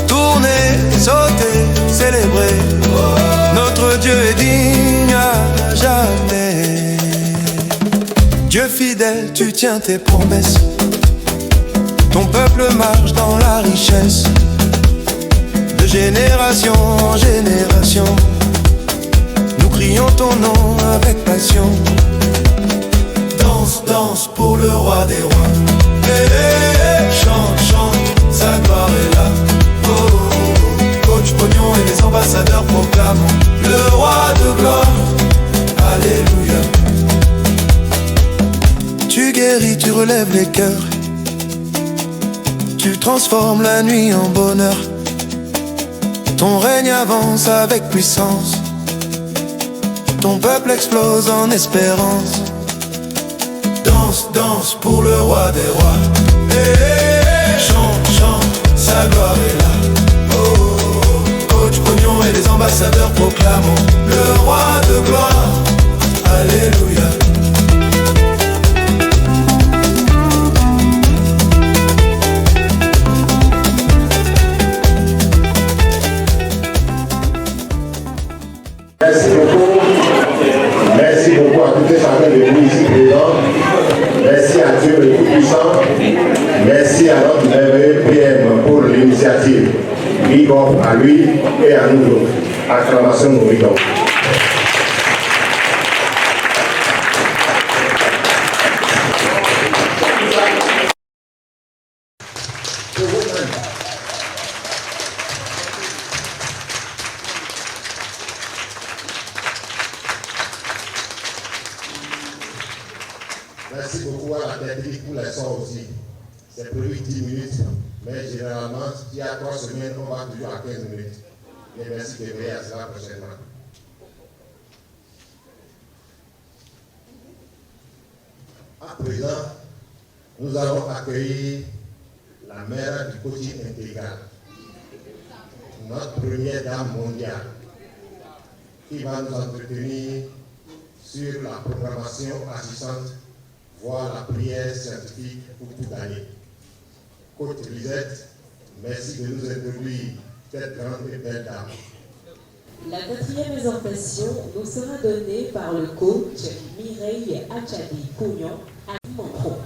tournez, sautez, célébrez. Notre Dieu est digne à jamais. Dieu fidèle, tu tiens tes promesses. Ton peuple marche dans la richesse. génération en génération, nous crions ton nom avec passion. Danse, danse pour le roi des rois. Chante, chante, sa gloire est là. Oh, oh, oh. Coach Pognon et les ambassadeurs proclament le roi de gloire. Alléluia. Tu guéris, tu relèves les cœurs, tu transformes la nuit en bonheur. Ton règne avance avec puissance, ton peuple explose en espérance. Danse, danse pour le roi des rois. Chante, chante, sa gloire est là. Oh, oh, oh. Coach Pognon et les ambassadeurs proclamons le roi de gloire. Alléluia. Merci beaucoup. Merci beaucoup à toutes les familles de nous ici présentes. Merci à Dieu le Tout-Puissant. Merci à notre merveilleux PM pour l'initiative. Big up à lui et à nous autres. Acclamation nous big up. Merci beaucoup à la technique pour les sons aussi. C'est prévu 10 minutes, mais généralement, il y a 3 semaines, on va toujours à 15 minutes. Mais merci de veiller à cela prochainement. À présent, nous allons accueillir la mère du coaching intégral, notre première dame mondiale, qui va nous entretenir sur la programmation assistante, voire la prière scientifique pour tout gagner. Coach Lisette, merci de nous introduire cette grande et belle dame. La 4e exhortation nous sera donnée par le coach Mireille Achadi-Cougnon à Montron.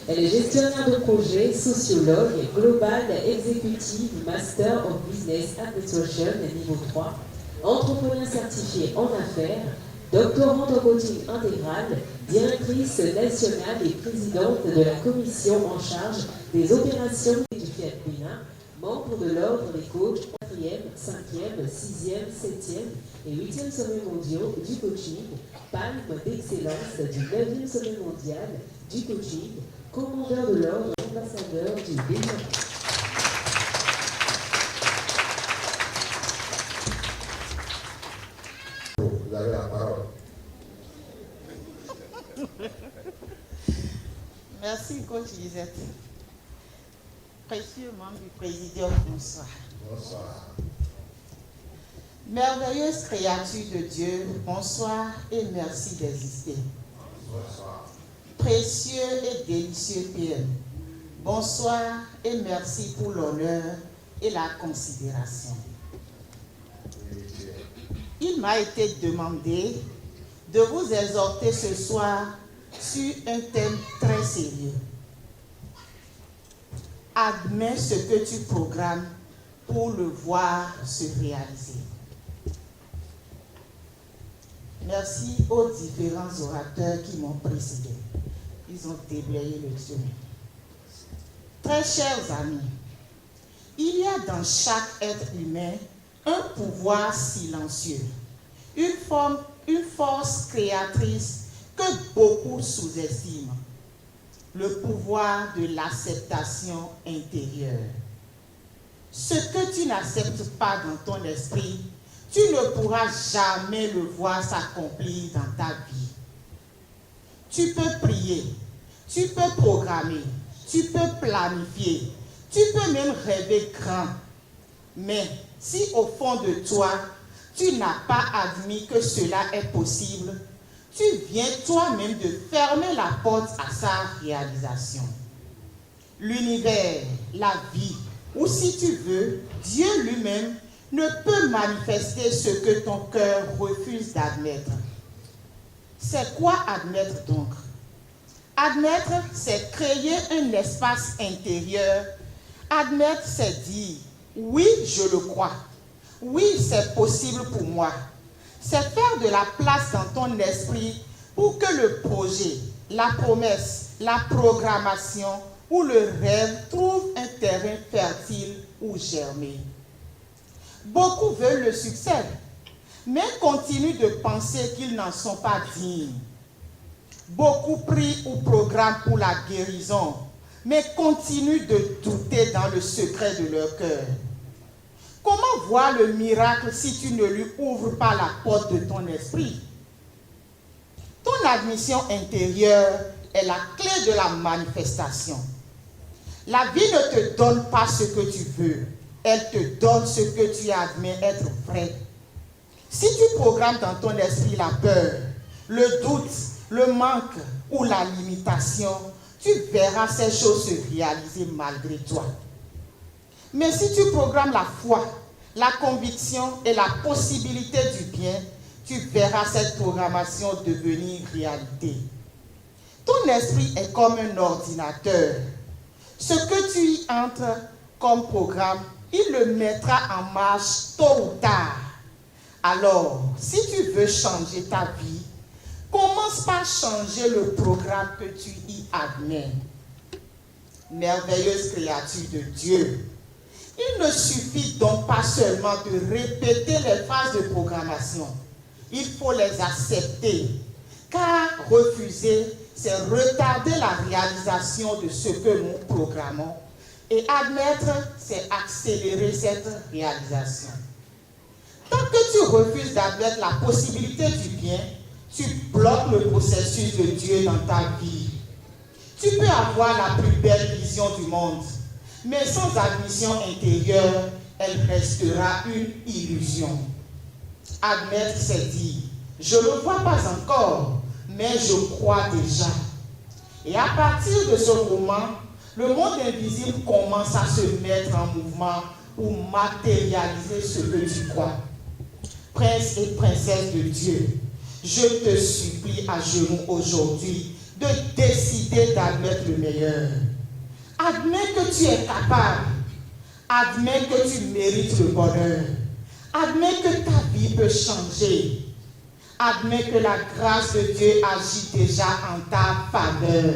Elle est gestionnaire de projet, sociologue, global exécutive, Master of Business Administration niveau 3, entrepreneur certifié en affaires, doctorante en coaching intégral, directrice nationale et présidente de la commission en charge des opérations du Fiat Bénin, membre de l'ordre des coachs 4e, 5e, 6e, 7e et 8e sommet mondiaux du coaching, palme d'excellence du 9e sommet mondial du coaching, commandeur de l'ordre ambassadeur du Bénin. Vous avez la parole. Merci, coach Lisette. Précieux membre du Présidium, bonsoir. Bonsoir. Merveilleuse créature de Dieu, bonsoir et merci d'exister. Bonsoir. Précieux et délicieux PM, bonsoir et merci pour l'honneur et la considération. Il m'a été demandé de vous exhorter ce soir sur un thème très sérieux. Admets ce que tu programmes pour le voir se réaliser. Merci aux différents orateurs qui m'ont précédé. Ils ont déblayé le chemin. Très chers amis, il y a dans chaque être humain un pouvoir silencieux, une force créatrice que beaucoup sous-estiment, le pouvoir de l'acceptation intérieure. Ce que tu n'acceptes pas dans ton esprit, tu ne pourras jamais le voir s'accomplir dans ta vie. Tu peux prier, tu peux programmer, tu peux planifier, tu peux même rêver grand. Mais si au fond de toi, tu n'as pas admis que cela est possible, tu viens toi-même de fermer la porte à sa réalisation. L'univers, la vie, ou si tu veux, Dieu lui-même ne peut manifester ce que ton cœur refuse d'admettre. C'est quoi admettre donc? Admettre, c'est créer un espace intérieur. Admettre, c'est dire, Oui, je le crois. Oui, c'est possible pour moi. C'est faire de la place dans ton esprit pour que le projet, la promesse, la programmation ou le rêve trouvent un terrain fertile où germer. Beaucoup veulent le succès, mais continuent de penser qu'ils n'en sont pas dignes. Beaucoup prient ou programment pour la guérison, mais continuent de douter dans le secret de leur cœur. Comment voir le miracle si tu ne lui ouvres pas la porte de ton esprit? Ton admission intérieure est la clé de la manifestation. La vie ne te donne pas ce que tu veux, elle te donne ce que tu admets être vrai. Si tu programmes dans ton esprit la peur, le doute, le manque ou la limitation, tu verras ces choses se réaliser malgré toi. Mais si tu programmes la foi, la conviction et la possibilité du bien, tu verras cette programmation devenir réalité. Ton esprit est comme un ordinateur. Ce que tu y entres comme programme, il le mettra en marche tôt ou tard. Alors, si tu veux changer ta vie, commence par changer le programme que tu y admets. Merveilleuse créature de Dieu, il ne suffit donc pas seulement de répéter les phases de programmation. Il faut les accepter, car refuser, c'est retarder la réalisation de ce que nous programmons. Et admettre, c'est accélérer cette réalisation. Tant que tu refuses d'admettre la possibilité du bien, tu bloques le processus de Dieu dans ta vie. Tu peux avoir la plus belle vision du monde, mais sans admission intérieure, elle restera une illusion. Admettre, c'est dire, je ne le vois pas encore, mais je crois déjà. Et à partir de ce moment, le monde invisible commence à se mettre en mouvement pour matérialiser ce que tu crois. Prince et princesse de Dieu, je te supplie à genoux aujourd'hui de décider d'admettre le meilleur. Admets que tu es capable. Admets que tu mérites le bonheur. Admets que ta vie peut changer. Admets que la grâce de Dieu agit déjà en ta faveur.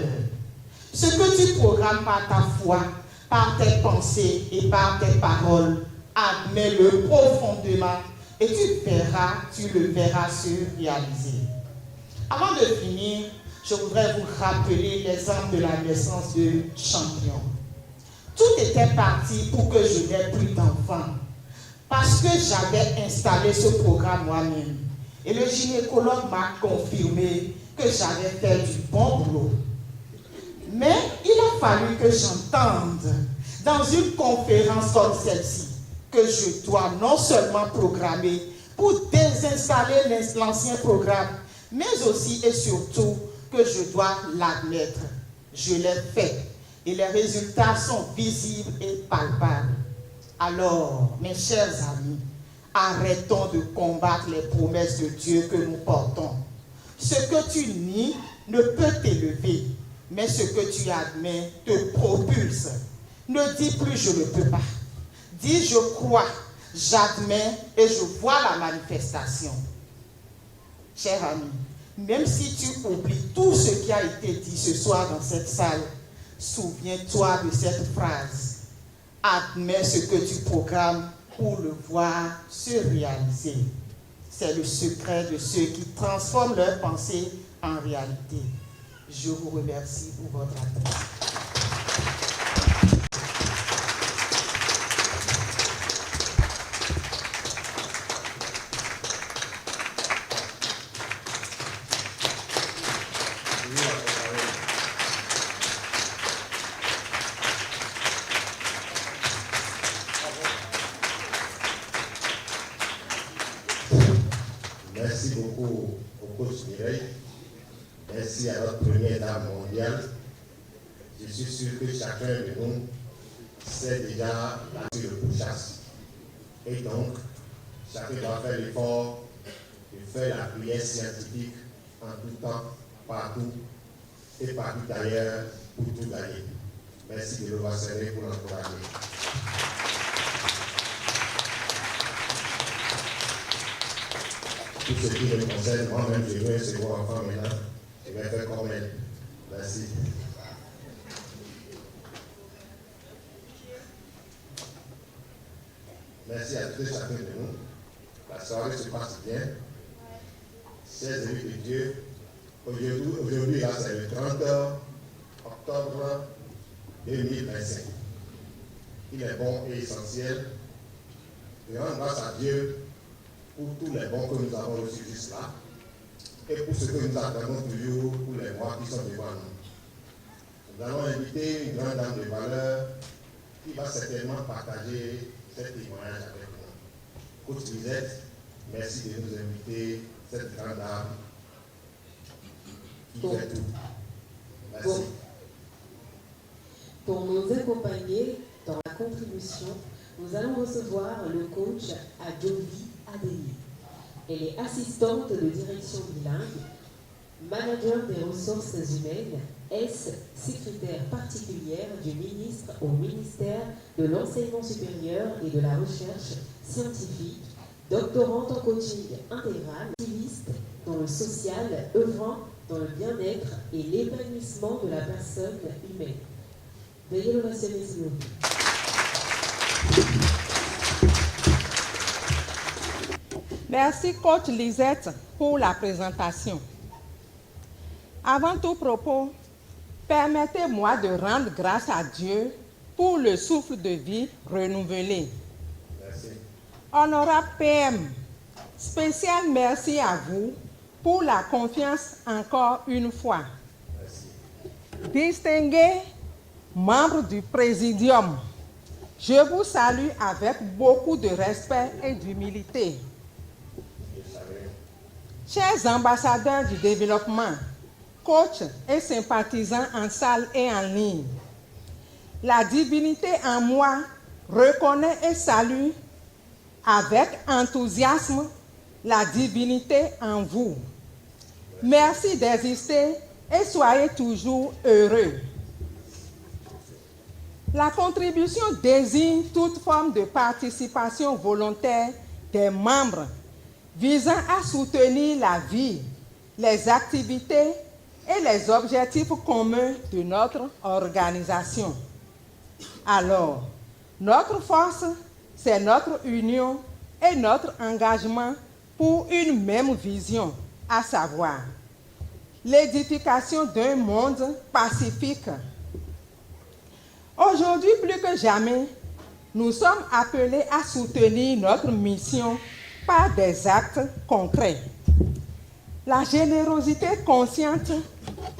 Ce que tu programmes par ta foi, par tes pensées et par tes paroles, admets-le profondément et tu le verras se réaliser. Avant de finir, je voudrais vous rappeler l'exemple de la naissance de Champion. Tout était parti pour que je n'ai plus d'enfants, parce que j'avais installé ce programme moi-même. Et le gynécologue m'a confirmé que j'avais fait du bon boulot. Mais il a fallu que j'entende dans une conférence comme celle-ci que je dois non seulement programmer pour désinstaller l'ancien programme, mais aussi et surtout que je dois l'admettre. Je l'ai fait et les résultats sont visibles et palpables. Alors, mes chers amis, arrêtons de combattre les promesses de Dieu que nous portons. Ce que tu nies ne peut t'élever, mais ce que tu admets te propulse. Ne dis plus je ne peux pas. Dis je crois, j'admets et je vois la manifestation. Cher ami, même si tu oublies tout ce qui a été dit ce soir dans cette salle, souviens-toi de cette phrase. Admets ce que tu programmes pour le voir se réaliser. C'est le secret de ceux qui transforment leurs pensées en réalité. Je vous remercie pour votre attention. Merci beaucoup au coach Mireille. Merci à notre première dame mondiale. Je suis sûr que chacun de nous sait déjà sur le pourchasse. Et donc, chacun doit faire l'effort de faire la prière scientifique en tout temps, partout et partout ailleurs pour tout gagner. Merci de le voir servir pour l'encourager. tout ce qui me concerne, moi-même, je veux un second enfant maintenant. Je vais faire comme elle. Merci. Merci à tous et chacun de nous. La soirée se passe bien. Chers amis de Dieu, aujourd'hui, là, c'est le 30 octobre 2025. Il est bon et essentiel de rendre grâce à Dieu pour tous les bons que nous avons reçus jusque-là et pour ce que nous attendons toujours pour les mois qui sont devant nous. Nous allons inviter une grande dame de valeur qui va certainement partager ce témoignage avec nous. Coach Lisette, merci de nous inviter cette grande dame qui fait tout. Merci. Pour nous accompagner dans la contribution, nous allons recevoir le coach Adjovi Adélie. Elle est assistante de direction bilingue, manager des ressources humaines, secrétaire particulière du ministre au ministère de l'Enseignement supérieur et de la Recherche scientifique, doctorante en coaching intégral, activiste dans le social, œuvrant dans le bien-être et l'épanouissement de la personne humaine. Veuillez le mentionner, s'il vous plaît. Merci, coach Lisette, pour la présentation. Avant tout propos, permettez-moi de rendre grâce à Dieu pour le souffle de vie renouvelé. Merci. Honorable PM, spécial merci à vous pour la confiance encore une fois. Merci. Distingués membres du Présidium, je vous salue avec beaucoup de respect et d'humilité. Chers ambassadeurs du développement, coachs et sympathisants en salle et en ligne, la divinité en moi reconnaît et salue avec enthousiasme la divinité en vous. Merci d'exister et soyez toujours heureux. La contribution désigne toute forme de participation volontaire des membres visant à soutenir la vie, les activités et les objectifs communs de notre organisation. Alors, notre force, c'est notre union et notre engagement pour une même vision, à savoir l'édification d'un monde pacifique. Aujourd'hui, plus que jamais, nous sommes appelés à soutenir notre mission par des actes concrets. La générosité consciente,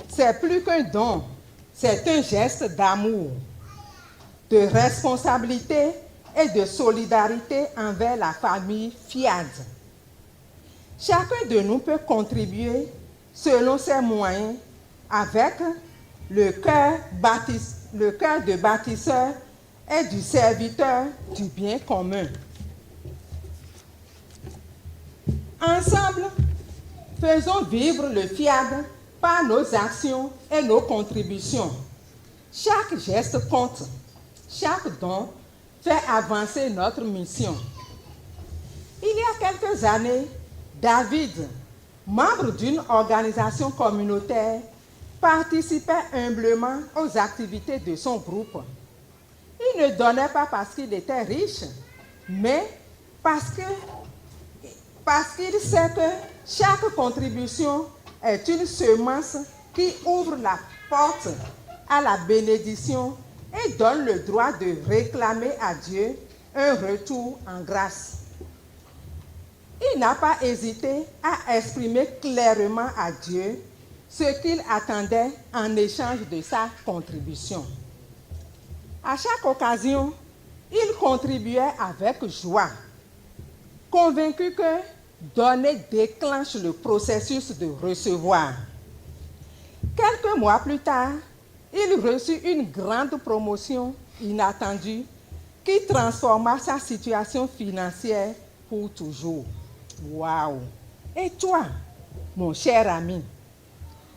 c'est plus qu'un don, c'est un geste d'amour, de responsabilité et de solidarité envers la famille FIAD. Chacun de nous peut contribuer selon ses moyens avec le cœur de bâtisseur et du serviteur du bien commun. Ensemble, faisons vivre le FIAD par nos actions et nos contributions. Chaque geste compte, chaque don fait avancer notre mission. Il y a quelques années, David, membre d'une organisation communautaire, participait humblement aux activités de son groupe. Il ne donnait pas parce qu'il était riche, mais parce qu'il sait que chaque contribution est une semence qui ouvre la porte à la bénédiction et donne le droit de réclamer à Dieu un retour en grâce. Il n'a pas hésité à exprimer clairement à Dieu ce qu'il attendait en échange de sa contribution. À chaque occasion, il contribuait avec joie, convaincu que donner déclenche le processus de recevoir. Quelques mois plus tard, il reçut une grande promotion inattendue qui transforma sa situation financière pour toujours. Waouh! Et toi, mon cher ami,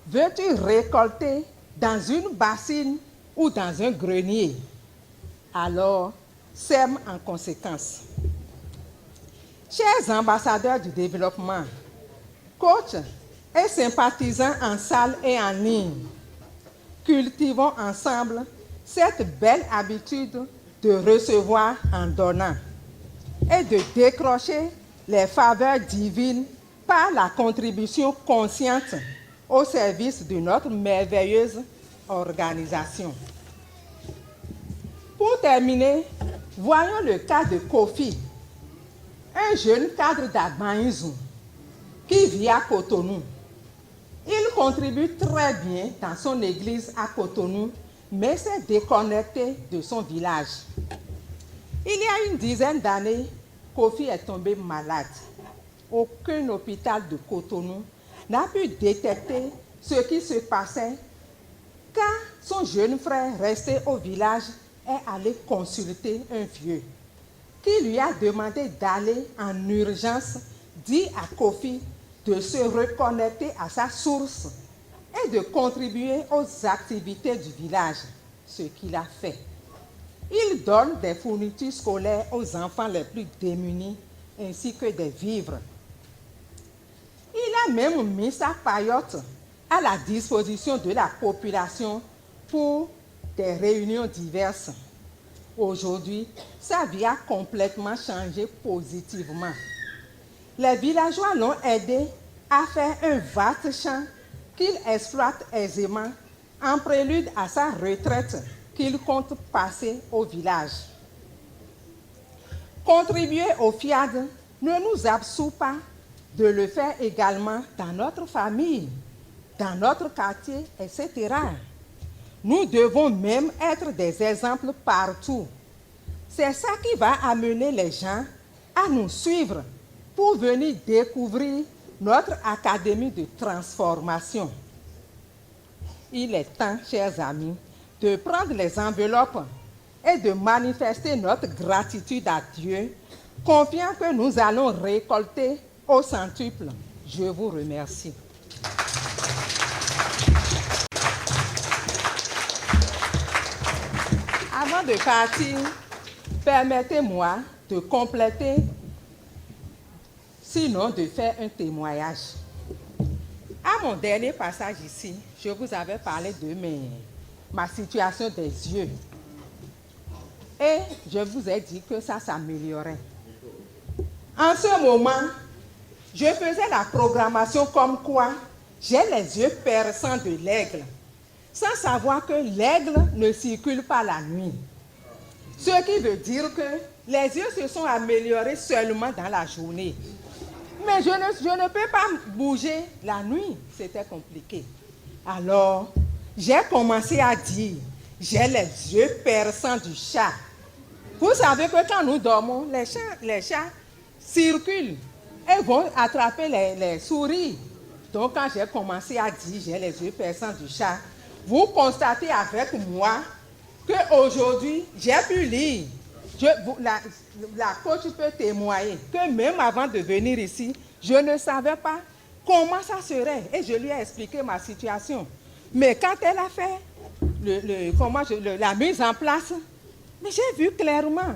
veux-tu récolter dans une bassine ou dans un grenier? Alors, sème en conséquence. Chers ambassadeurs du développement, Coachs et sympathisants en salle et en ligne, cultivons ensemble cette belle habitude de recevoir en donnant et de décrocher les faveurs divines par la contribution consciente au service de notre merveilleuse organisation. Pour terminer, voyons le cas de Kofi, un jeune cadre d'Agbaïnzou qui vit à Cotonou. Il contribue très bien dans son église à Cotonou, mais s'est déconnecté de son village. Il y a une dizaine d'années, Kofi est tombé malade. Aucun hôpital de Cotonou n'a pu détecter ce qui se passait quand son jeune frère resté au village est allé consulter un vieux qui lui a demandé d'aller en urgence dire à Kofi de se reconnecter à sa source et de contribuer aux activités du village, ce qu'il a fait. Il donne des fournitures scolaires aux enfants les plus démunis ainsi que des vivres. Il a même mis sa paillote à la disposition de la population pour des réunions diverses. Aujourd'hui, sa vie a complètement changé positivement. Les villageois l'ont aidé à faire un vaste champ qu'il exploite aisément en prélude à sa retraite qu'il compte passer au village. Contribuer au FIAD ne nous absout pas de le faire également dans notre famille, dans notre quartier, etc. Nous devons même être des exemples partout. C'est ça qui va amener les gens à nous suivre pour venir découvrir notre académie de transformation. Il est temps, chers amis, de prendre les enveloppes et de manifester notre gratitude à Dieu, confiant que nous allons récolter au centuple. Je vous remercie. Avant de partir, permettez-moi de compléter, sinon de faire un témoignage. À mon dernier passage ici, je vous avais parlé de ma situation des yeux. Et je vous ai dit que ça s'améliorait. En ce moment, je faisais la programmation comme quoi j'ai les yeux perçants de l'aigle, sans savoir que l'aigle ne circule pas la nuit. Ce qui veut dire que les yeux se sont améliorés seulement dans la journée. Mais je ne peux pas bouger la nuit, c'était compliqué. Alors, j'ai commencé à dire, j'ai les yeux perçants du chat. Vous savez que quand nous dormons, les chats circulent et vont attraper les souris. Donc quand j'ai commencé à dire, j'ai les yeux perçants du chat, vous constatez avec moi qu'aujourd'hui, j'ai pu lire. La coach peut témoigner que même avant de venir ici, je ne savais pas comment ça serait. Et je lui ai expliqué ma situation. Mais quand elle a fait la mise en place, mais j'ai vu clairement.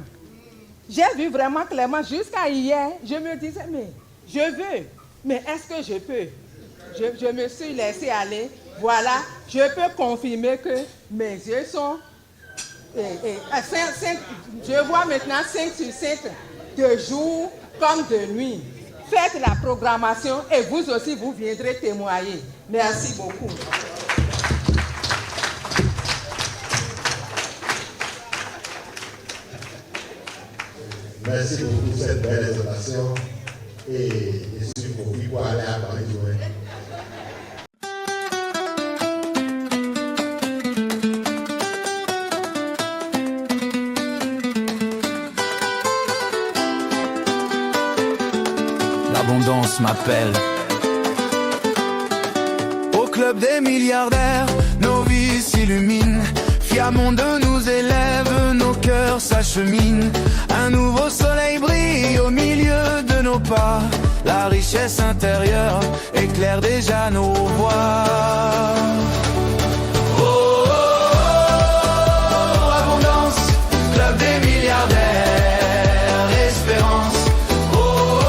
J'ai vu vraiment clairement. Jusqu'à hier, je me disais, mais je veux. Mais est-ce que je peux? Je me suis laissé aller. Voilà, je peux confirmer que mes yeux sont... je vois maintenant 5 sur 7 de jour comme de nuit. Faites la programmation et vous aussi, vous viendrez témoigner. Merci beaucoup. Merci beaucoup pour cette belle exhortation et je suis convié pour aller à Paris. L'abondance m'appelle. Au club des milliardaires, nos vies s'illuminent. Fiamment de nous élève, nos cœurs s'acheminent. Un nouveau soleil brille au milieu de nos pas. La richesse intérieure éclaire déjà nos voies. Oh, oh, oh, abondance, club des milliardaires, espérance. Oh, oh,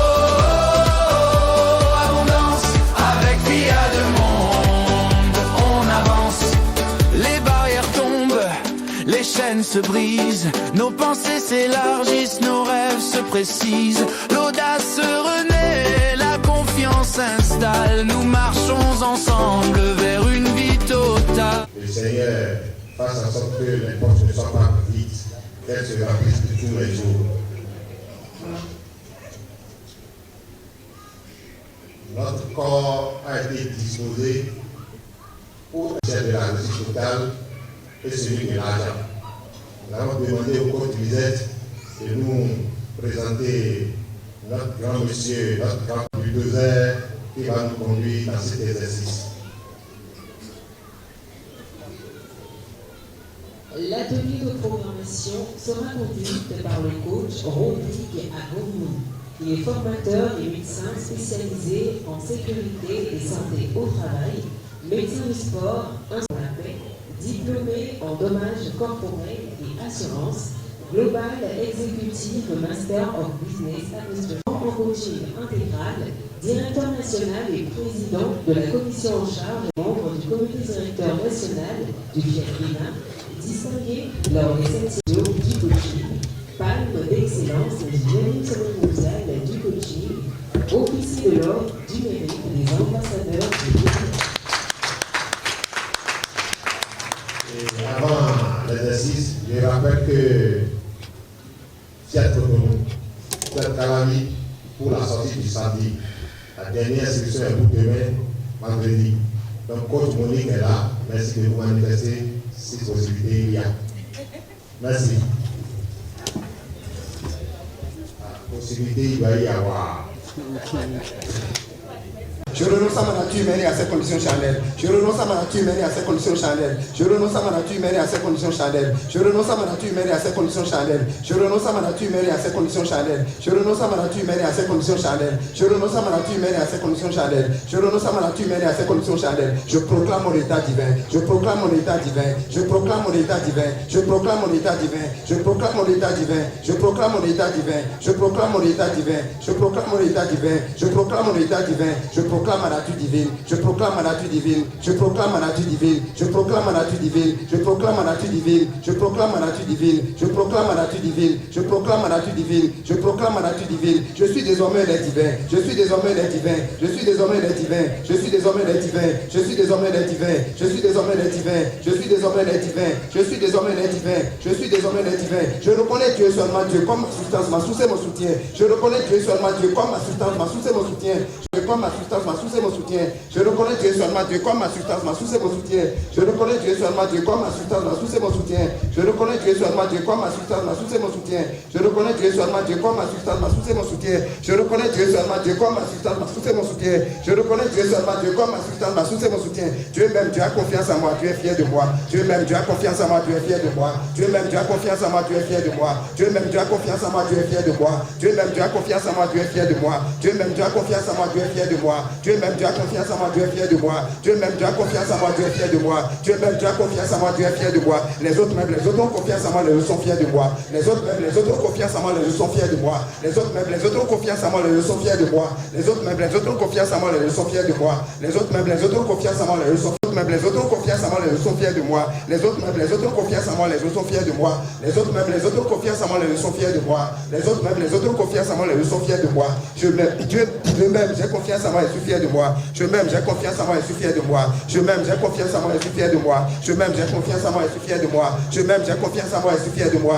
oh, abondance, se brisent, nos pensées s'élargissent, nos rêves se précisent, l'audace se renaît, la confiance s'installe, nous marchons ensemble vers une vie totale. Le Seigneur fasse en sorte que les portes ne soient pas vides, qu'elles se remplissent de tous les jours. Notre corps a été disposé pour celle de la réussite totale et celui de l'argent. Nous avons demandé au coach Lisette de nous présenter notre grand monsieur, notre grand bulldozer qui va nous conduire dans cet exercice. L'atelier de programmation sera conduit par le coach Rodrigue Agoumou. Il est formateur et médecin spécialisé en sécurité et santé au travail, médecin du sport, un sur la paix, diplômé en dommages corporels et assurance, Global Executive Master of Business Administration en coaching intégral, directeur national et président de la commission en charge, membre du comité directeur national du FIAC-BINA, distingué lors des sections du coaching, palme d'excellence du 9e sommet mondial du coaching, officier de l'ordre du mérite des ambassadeurs du coaching. Et avant l'exercice, je rappelle que Fiat Cotonou, Fiat Calami, pour la sortie du samedi, la dernière sélection est pour demain, vendredi. Donc, coach Monique est là. Merci de vous manifester si possibilité il y a. Merci. Possibilité, il va y avoir. Je renonce à ma nature humaine et à ses conditions charnelles. Je renonce à ma nature humaine et à ses conditions charnelles. Je renonce à ma nature humaine et à ses conditions charnelles. Je renonce à ma nature humaine et à ses conditions charnelles. Je renonce à ma nature humaine et à ses conditions charnelles. Je renonce à ma nature humaine et à ses conditions charnelles. Je renonce à ma nature humaine et à ses conditions charnelles. Je renonce à ma nature humaine et à ses conditions charnelles. Je proclame mon état divin. Je proclame mon état divin. Je proclame mon état divin. Je proclame mon état divin. Je proclame mon état divin. Je proclame mon état divin. Je proclame mon état divin. Je proclame mon état divin. Je proclame mon état divin. Je proclame ma nature divine, je proclame ma nature divine, je proclame ma nature divine, je proclame ma nature divine, je proclame ma nature divine, je proclame ma nature divine, je proclame ma nature divine, je proclame ma nature divine, je proclame ma nature divine, je suis désormais l'être divin, je suis désormais l'être divin, je suis désormais l'être divin, je suis désormais l'être divin, je suis désormais l'être divin, je suis désormais l'être divin, je suis désormais l'être divin, je suis désormais l'être divin, je suis désormais l'être divin, je reconnais Dieu seulement Dieu comme ma substance, ma source et mon soutien, je reconnais Dieu seulement Dieu comme ma substance, ma source et mon soutien, je reconnais ma substance, ma source et mon soutien, je reconnais Dieu seulement Dieu comme ma substance, ma source et mon soutien, je reconnais Dieu seulement Dieu comme ma substance, ma source et mon soutien, je reconnais Dieu seulement Dieu comme ma substance, ma source et mon soutien, je reconnais Dieu seulement Dieu comme ma substance, ma source et mon soutien, je reconnais Dieu seulement Dieu comme ma substance, ma source et mon soutien, je reconnais Dieu seulement Dieu comme ma substance, ma source et mon soutien, Dieu même, Dieu a confiance en moi, Dieu est fier de moi, Dieu même, Dieu a confiance en moi, Dieu est fier de moi, Dieu même, Dieu a confiance en moi, Dieu est fier de moi, Dieu même, Dieu a confiance en moi, Dieu est fier de moi, Dieu même, Dieu a confiance en moi, Dieu est fier de moi, Dieu même, Dieu a confiance en moi, Dieu est fier de moi, Dieu même, Dieu a confiance en moi, Dieu est fier de moi, Dieu même, Dieu a confiance en moi, Dieu est fier de moi, Dieu même, Dieu a confiance en moi, Dieu est fier de moi, les autres même, les autres ont confiance en moi, les autres sont fiers de moi, les autres même, les autres ont confiance en moi, les autres sont fiers de moi, les autres même, les autres ont confiance en moi, les autres sont fiers de moi, les autres même, les autres ont confiance en moi, les autres sont fiers de moi, les autres même, les autres ont confiance en moi, les autres sont même les autres ont confiance en moi, les autres sont fiers de moi. Les autres même les autres ont confiance en moi, les autres sont fiers de moi. Les autres même les autres ont confiance en moi, les autres sont fiers de moi. Les autres même les autres ont confiance en moi, les autres sont fiers de moi. Je m'aime, Dieu même, j'ai confiance en moi, je suis fier de moi. Je m'aime, j'ai confiance en moi, je suis fier de moi. Je m'aime, j'ai confiance en moi, je suis fier de moi. Je m'aime, j'ai confiance en moi, je suis fier de moi. Je m'aime, j'ai confiance en moi, je suis fier de moi.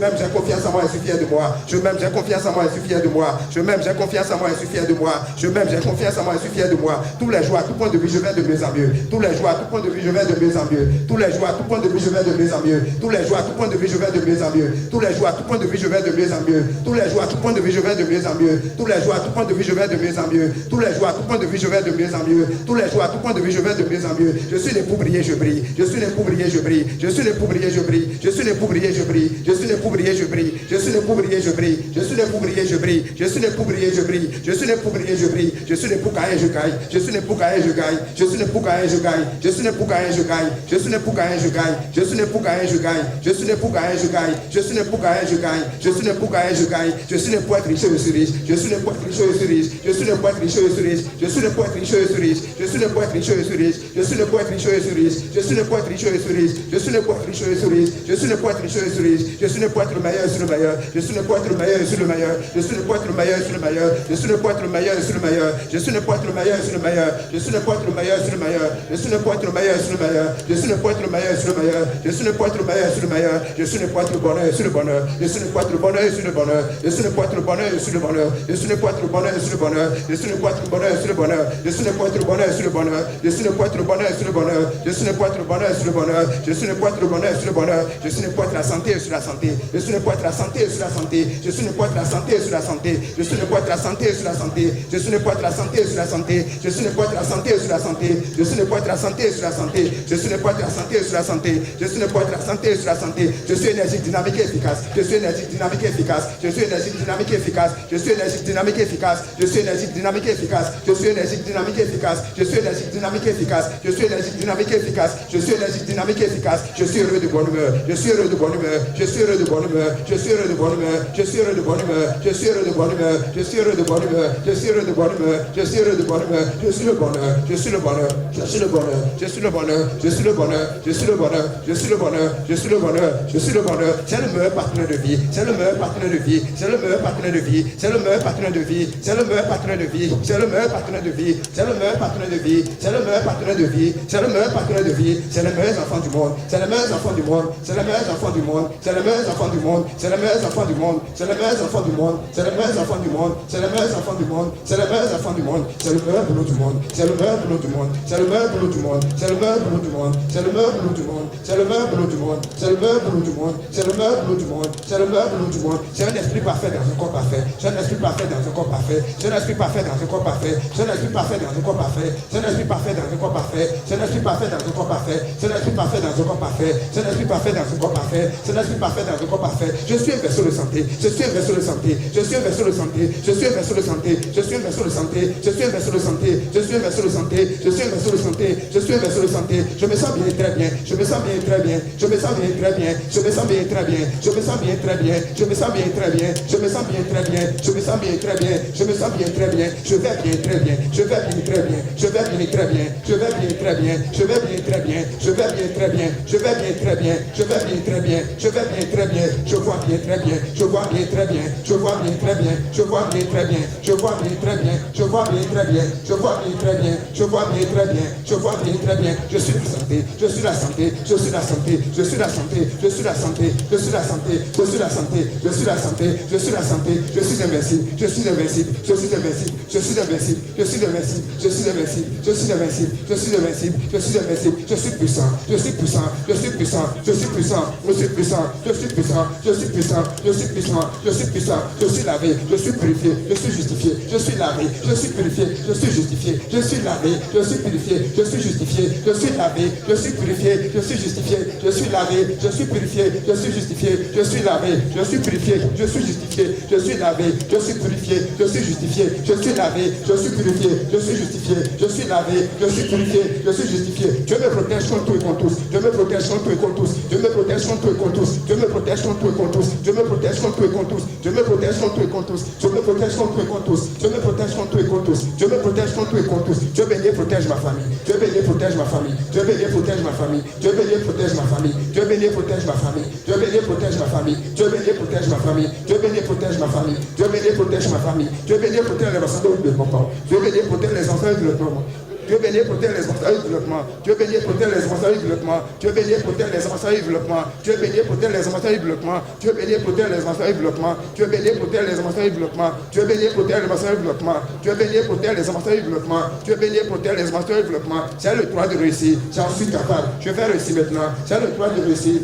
Je m'aime, j'ai confiance en moi, je suis fier de moi. Je m'aime, j'ai confiance en moi, je suis fier de moi. Je m'aime, j'ai confiance en moi, je suis fier de moi. Je m'aime, j'ai confiance en moi, je suis fier de moi. Tous les jours, à tout point de vue, je vais de mieux en mieux. Tous les jours, à tout point de vue, je vais de mieux en mieux. Tous les jours, à tout point de vue, je vais de mieux en mieux. Tous les jours, à tout point de vue, je vais de mieux en mieux. Tous les jours, à tout point de vue, je vais de mieux en mieux. Tous les jours, à tout point de vue, je vais de mieux en mieux. Tous les jours, à tout point de vue, je vais de mieux en mieux. Tous les jours, à tout point de vue, je vais de mieux en mieux. Tous les jours, à tout point de vue, je vais de mieux en mieux. Je suis né pour briller, je brille. Je suis né pour briller, je brille. Je suis né pour briller, je brille. Je suis né pour briller, je brille. Je suis né pour briller, je brille. Je suis né pour briller, je brille. Je suis né pour briller, je brille. Je suis né pour briller, je brille. Je suis né pour briller, je brille. Je suis né pour gagner, je gagne. Je suis né pour gagner, je gagne. Je suis né pour gagner, je gagne. Je suis né pour gagner, je gagne. Je suis né pour gagner, je gagne. Je suis né pour gagner, je gagne. Je suis né pour gagner, je gagne. Je suis né pour gagner, je gagne. Je suis né pour gagner, je gagne. Je suis né pour être riche, je suis riche. Je suis né pour être riche, je suis riche. Je suis né pour être riche, je suis riche. Je suis né pour être riche, je suis riche. Je suis né pour être riche, je suis riche. Je suis né pour être riche, je suis riche. Je suis né pour être riche, je suis riche. Je suis né pour être riche, je suis riche. Je suis né pour être riche, je suis riche. Je suis né pour être le meilleur sur le meilleur. Je suis né pour être le meilleur sur le meilleur. Je suis né pour être le meilleur sur le meilleur. Je suis né pour être le meilleur sur le meilleur. Je suis né pour être le meilleur sur le meilleur. Je suis né pour être le meilleur sur le meilleur. Je suis né pour être le meilleur sur le meilleur. Je suis né pour être le meilleur sur le meilleur. Je suis né pour être le meilleur sur le meilleur. Je suis né pour être le bonheur sur le bonheur. Je suis né pour être le bonheur sur le bonheur. Je suis né pour être le bonheur sur le bonheur. Je suis né pour être le bonheur sur le bonheur. Je suis né pour être le bonheur sur le bonheur. Je suis né pour être le bonheur sur le bonheur. Je suis né pour être le bonheur sur le bonheur. Je suis né pour être le bonheur sur le bonheur. Je suis né pour être le bonheur sur le bonheur. Je suis né pour être la santé sur la santé. Je suis né pour être la santé sur la santé. Je suis né pour être la santé sur la santé. Je suis né pour être la santé sur la santé. Je suis né pour être la santé sur la santé. Je suis né pour être la santé sur la santé. Je suis né pour être la santé sur la santé. Je suis né pour être la santé sur la santé. Je suis né pour être la santé sur la santé. Je suis énergie dynamique et efficace. Je suis énergie dynamique et efficace. Je suis énergie dynamique et efficace. Je suis énergie dynamique et efficace. Je suis énergie dynamique et efficace. Je suis énergie dynamique et efficace. Je suis énergie dynamique et efficace. Je suis énergie dynamique et efficace. Je suis énergie dynamique et efficace. Je suis heureux de bonne humeur. Je suis heureux de bonne humeur. Je suis heureux de bonne humeur. Je suis heureux de bonne humeur. Je suis heureux de bonne humeur. Je suis heureux de bonne humeur. Je suis heureux de bonne humeur. Je suis heureux de bonne humeur. Je suis heureux de bonne humeur. Je suis le bonheur. Je suis le bonheur. Je suis le bonheur. Je suis le bonheur. Je suis le bonheur. Je suis le bonheur. Je suis le bonheur. Je suis le bonheur. Je suis le bonheur. C'est le meilleur partenaire de vie. C'est le meilleur partenaire de vie. C'est le meilleur partenaire de vie. C'est le meilleur partenaire de vie. C'est le meilleur partenaire de vie. C'est le meilleur partenaire de vie. C'est le meilleur partenaire de vie. C'est le meilleur partenaire de vie. C'est le meilleur partenaire de vie. C'est le meilleur enfant du monde. C'est le meilleur enfant du monde. C'est le meilleur enfant du monde. C'est le meilleur enfant du monde. C'est le meilleur enfant du monde. C'est le meilleur enfant du monde. C'est le meilleur enfant du monde. C'est le meilleur enfant du monde. C'est le meilleur enfant du monde. C'est le meilleur boulot du monde. C'est le meilleur boulot du monde. C'est le meilleur boulot du monde. C'est le meilleur boulot du monde. C'est le meilleur boulot du monde. C'est le meilleur boulot du monde. C'est le meilleur boulot du monde. C'est le meilleur boulot du monde. C'est le meilleur boulot du monde. C'est un esprit parfait dans un corps parfait. C'est un esprit parfait dans un corps parfait. C'est un esprit parfait dans un corps parfait. C'est un esprit parfait dans un corps parfait. C'est un esprit parfait dans un corps parfait. C'est un esprit parfait dans un corps parfait. C'est un esprit parfait dans un corps parfait. C'est un esprit parfait dans un corps parfait. C'est un esprit parfait dans un corps parfait. Je suis un vaisseau de santé. Je suis un vaisseau de santé. Je suis un vaisseau de santé. Je suis un vaisseau de santé. Je suis un vaisseau de santé. Je suis un vaisseau de santé. Je suis un vaisseau de santé. Je suis un vaisseau de santé. Je suis un vaisseau de santé. Je me sens bien, très bien. Je me sens bien, très bien. Je me sens bien, très bien. Je me sens bien, très bien. Je me sens bien, très bien. Je me sens bien, très bien. Je me sens bien, très bien. Je me sens bien, très bien. Je me sens bien, très bien. Je vais bien, très bien. Je vais bien, très bien. Je vais bien, très bien. Je vais bien, très bien. Je vais bien, très bien. Je vais bien, très bien. Je vais bien, très bien. Je vais bien, très bien. Je vais bien, très bien. Je vois bien, très bien. Je vois bien, très bien. Je vois bien, très bien. Je vois bien, très bien. Je vois bien, très bien. Je vois bien, très bien. Je vois bien, très bien. Je vois bien, très bien. Je vois bien, très bien. Je suis la santé. Je suis la santé. Je suis la santé. Je suis la santé. Je suis la santé. Je suis la santé. Je suis la santé. Je suis la santé. Je suis la santé. Je suis invincible. Je suis invincible. Je suis invincible. Je suis invincible. Je suis invincible. Je suis invincible. Je suis invincible. Je suis invincible. Je suis invincible. Je suis puissant. Je suis puissant. Je suis puissant. Je suis puissant. Je suis puissant. Je suis puissant. Je suis puissant. Je suis puissant. Je suis puissant. Je suis lavé. Je suis purifié. Je suis justifié. Je suis lavé. Je suis purifié. Je suis justifié. Je suis lavé. Je suis purifié. Je suis justifié. Je suis lavé. Je suis purifié. Je suis justifié. Je suis lavé. Je suis purifié. Je suis justifié. Je suis lavé. Je suis purifié. Je suis justifié. Je suis lavé. Je suis purifié. Je suis justifié. Je suis lavé. Je suis purifié. Je suis justifié. Je suis lavé. Je suis purifié. Je suis justifié. Dieu me protège contre tout et contre tous. Dieu me protège contre tout et contre tous. Dieu me protège contre tout et contre tous. Dieu me protège contre tout et contre tous. Dieu me protège contre tout et contre tous. Dieu me protège contre tout et contre tous. Dieu me protège contre tout et contre tous. Dieu me protège contre tout et contre tous. Dieu me protège contre tout et contre tous. Dieu béni protège ma famille. Dieu béni protège ma famille. Dieu béni protège ma famille. Dieu béni protège ma famille. Dieu béni protège ma famille. Dieu béni protège ma famille. Dieu béni protège ma famille. Dieu béni protège ma famille. Dieu béni protège ma famille. Dieu béni protège les ambassadeurs de mon papa. Dieu béni protège les enfants de notre maman. Dieu béni protège les ambassadeurs du développement. Dieu béni protège les ambassadeurs du développement. Dieu béni protège les ambassadeurs du développement. Dieu béni protège les ambassadeurs du développement. Dieu béni protège les ambassadeurs du développement. Dieu béni protège les ambassadeurs du développement. Dieu béni protège les ambassadeurs du développement. Dieu béni protège les ambassadeurs du développement. Dieu béni protège les ambassadeurs du développement. C'est le droit de réussir. J'en suis capable. Je vais réussir maintenant. C'est le droit de réussir.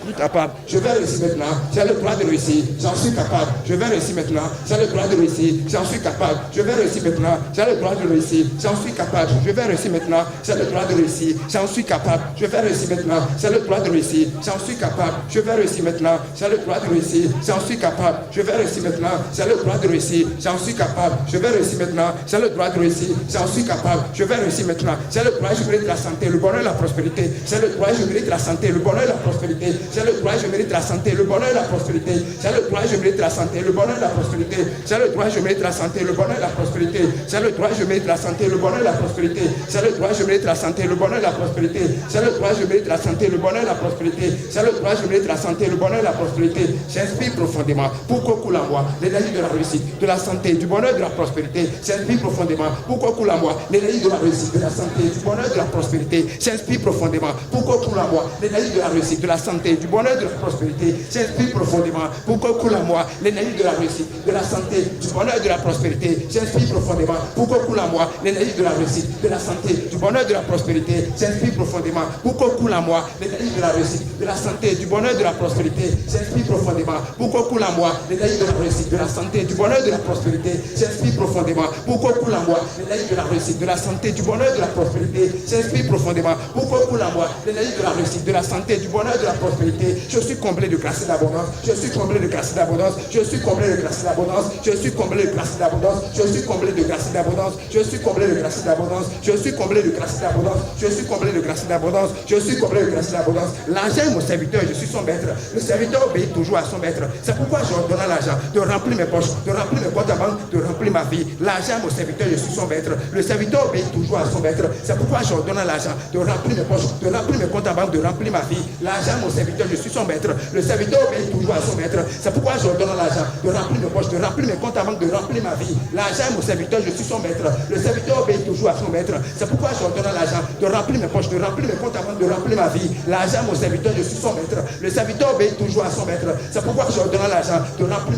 suis capable, je vais réussir maintenant, j'ai le droit de réussir, j'en suis capable, je vais réussir maintenant, j'ai le droit de réussir, j'en suis capable, je vais réussir maintenant, j'ai le droit de réussir, j'en suis capable, je vais réussir maintenant, j'ai le droit de réussir, j'en suis capable, je vais réussir maintenant, j'ai le droit de réussir, j'en suis capable, je vais réussir maintenant, j'ai le droit de réussir, j'en suis capable, je vais réussir maintenant, j'ai le droit de réussir, j'en suis capable, je vais réussir maintenant, j'ai le droit de réussir, j'en suis capable, je vais réussir maintenant, j'ai le droit, je mérite la santé, le bonheur et la prospérité, j'ai le droit, je mérite la santé, le bonheur et la prospérité, j'ai le droit, je mérite la santé, le bonheur et la prospérité, j'ai le droit, je mérite la santé, le bonheur et la prospérité, j'ai le droit, je mérite la santé, le bonheur et la prospérité, j'ai le droit, je mérite la santé, le bonheur et la prospérité, j'ai le droit, je mérite la santé, le bonheur et la prospérité, j'ai le droit, je mérite la santé, le bonheur et la prospérité, j'ai le droit, je mérite la santé, le bonheur et la prospérité, j'inspire profondément pour qu'on coule en moi l'énergie de la réussite, de la santé, du bonheur, de la prospérité, j'inspire profondément pour qu'on coule en moi l'énergie de la réussite, de la santé, du bonheur, de la prospérité, j'inspire profondément pour qu'on coule en moi l'énergie de la réussite, de la santé, du bonheur, de la prospérité, j'inspire profondément pour qu'on coule en moi l'énergie de la réussite, de la santé, du bonheur, de la prospérité, j'inspire profondément pour qu'on coule en moi l'énergie de la réussite, de la santé, du bonheur, de la prospérité, j'inspire profondément pour qu'on coule en moi l'énergie de la réussite, de la santé, du bonheur, de la prospérité, j'inspire profondément pour qu'on coule en moi l'énergie de la réussite, de la santé, du bonheur, de la prospérité, j'inspire profondément pour qu'on coule en moi l'énergie de la réussite, de la santé, du bonheur, de la prospérité, j'inspire profondément pour qu'on coule en moi l'énergie de la réussite, de la santé, du bonheur, de la prospérité, je suis comblé de grâce et d'abondance, je suis comblé de grâce et d'abondance, je suis comblé de grâce et d'abondance, je suis comblé de grâce et d'abondance, je suis comblé de grâce et d'abondance, je suis comblé de grâce et d'abondance, je suis comblé de grâce et d'abondance, je suis comblé de grâce et d'abondance, je suis comblé de grâce et d'abondance. L'argent est mon serviteur, je suis son maître. Le serviteur obéit toujours à son maître. C'est pourquoi j'ordonne à l'argent de remplir mes poches, de remplir mes comptes à banque, de remplir ma vie. L'argent est mon serviteur, je suis son maître. Le serviteur obéit toujours à son maître. C'est pourquoi j'ordonne à l'argent de remplir mes poches, de remplir mes comptes à banque, de remplir ma vie. L'argent est mon serviteur, je suis son maître. Le serviteur obéit toujours à son maître. C'est pourquoi j'ordonne à l'argent de remplir mes poches, de remplir mes comptes à banque, de remplir ma vie. L'argent est mon serviteur, je suis son maître. Le serviteur obéit toujours à son maître. C'est pourquoi j'ordonne à l'argent de remplir mes poches, de remplir mes comptes à banque, de remplir ma vie. L'argent est mon serviteur, je suis son maître. Le serviteur obéit toujours à son maître. C'est pourquoi j'ordonne à l'argent de remplir mes poches, de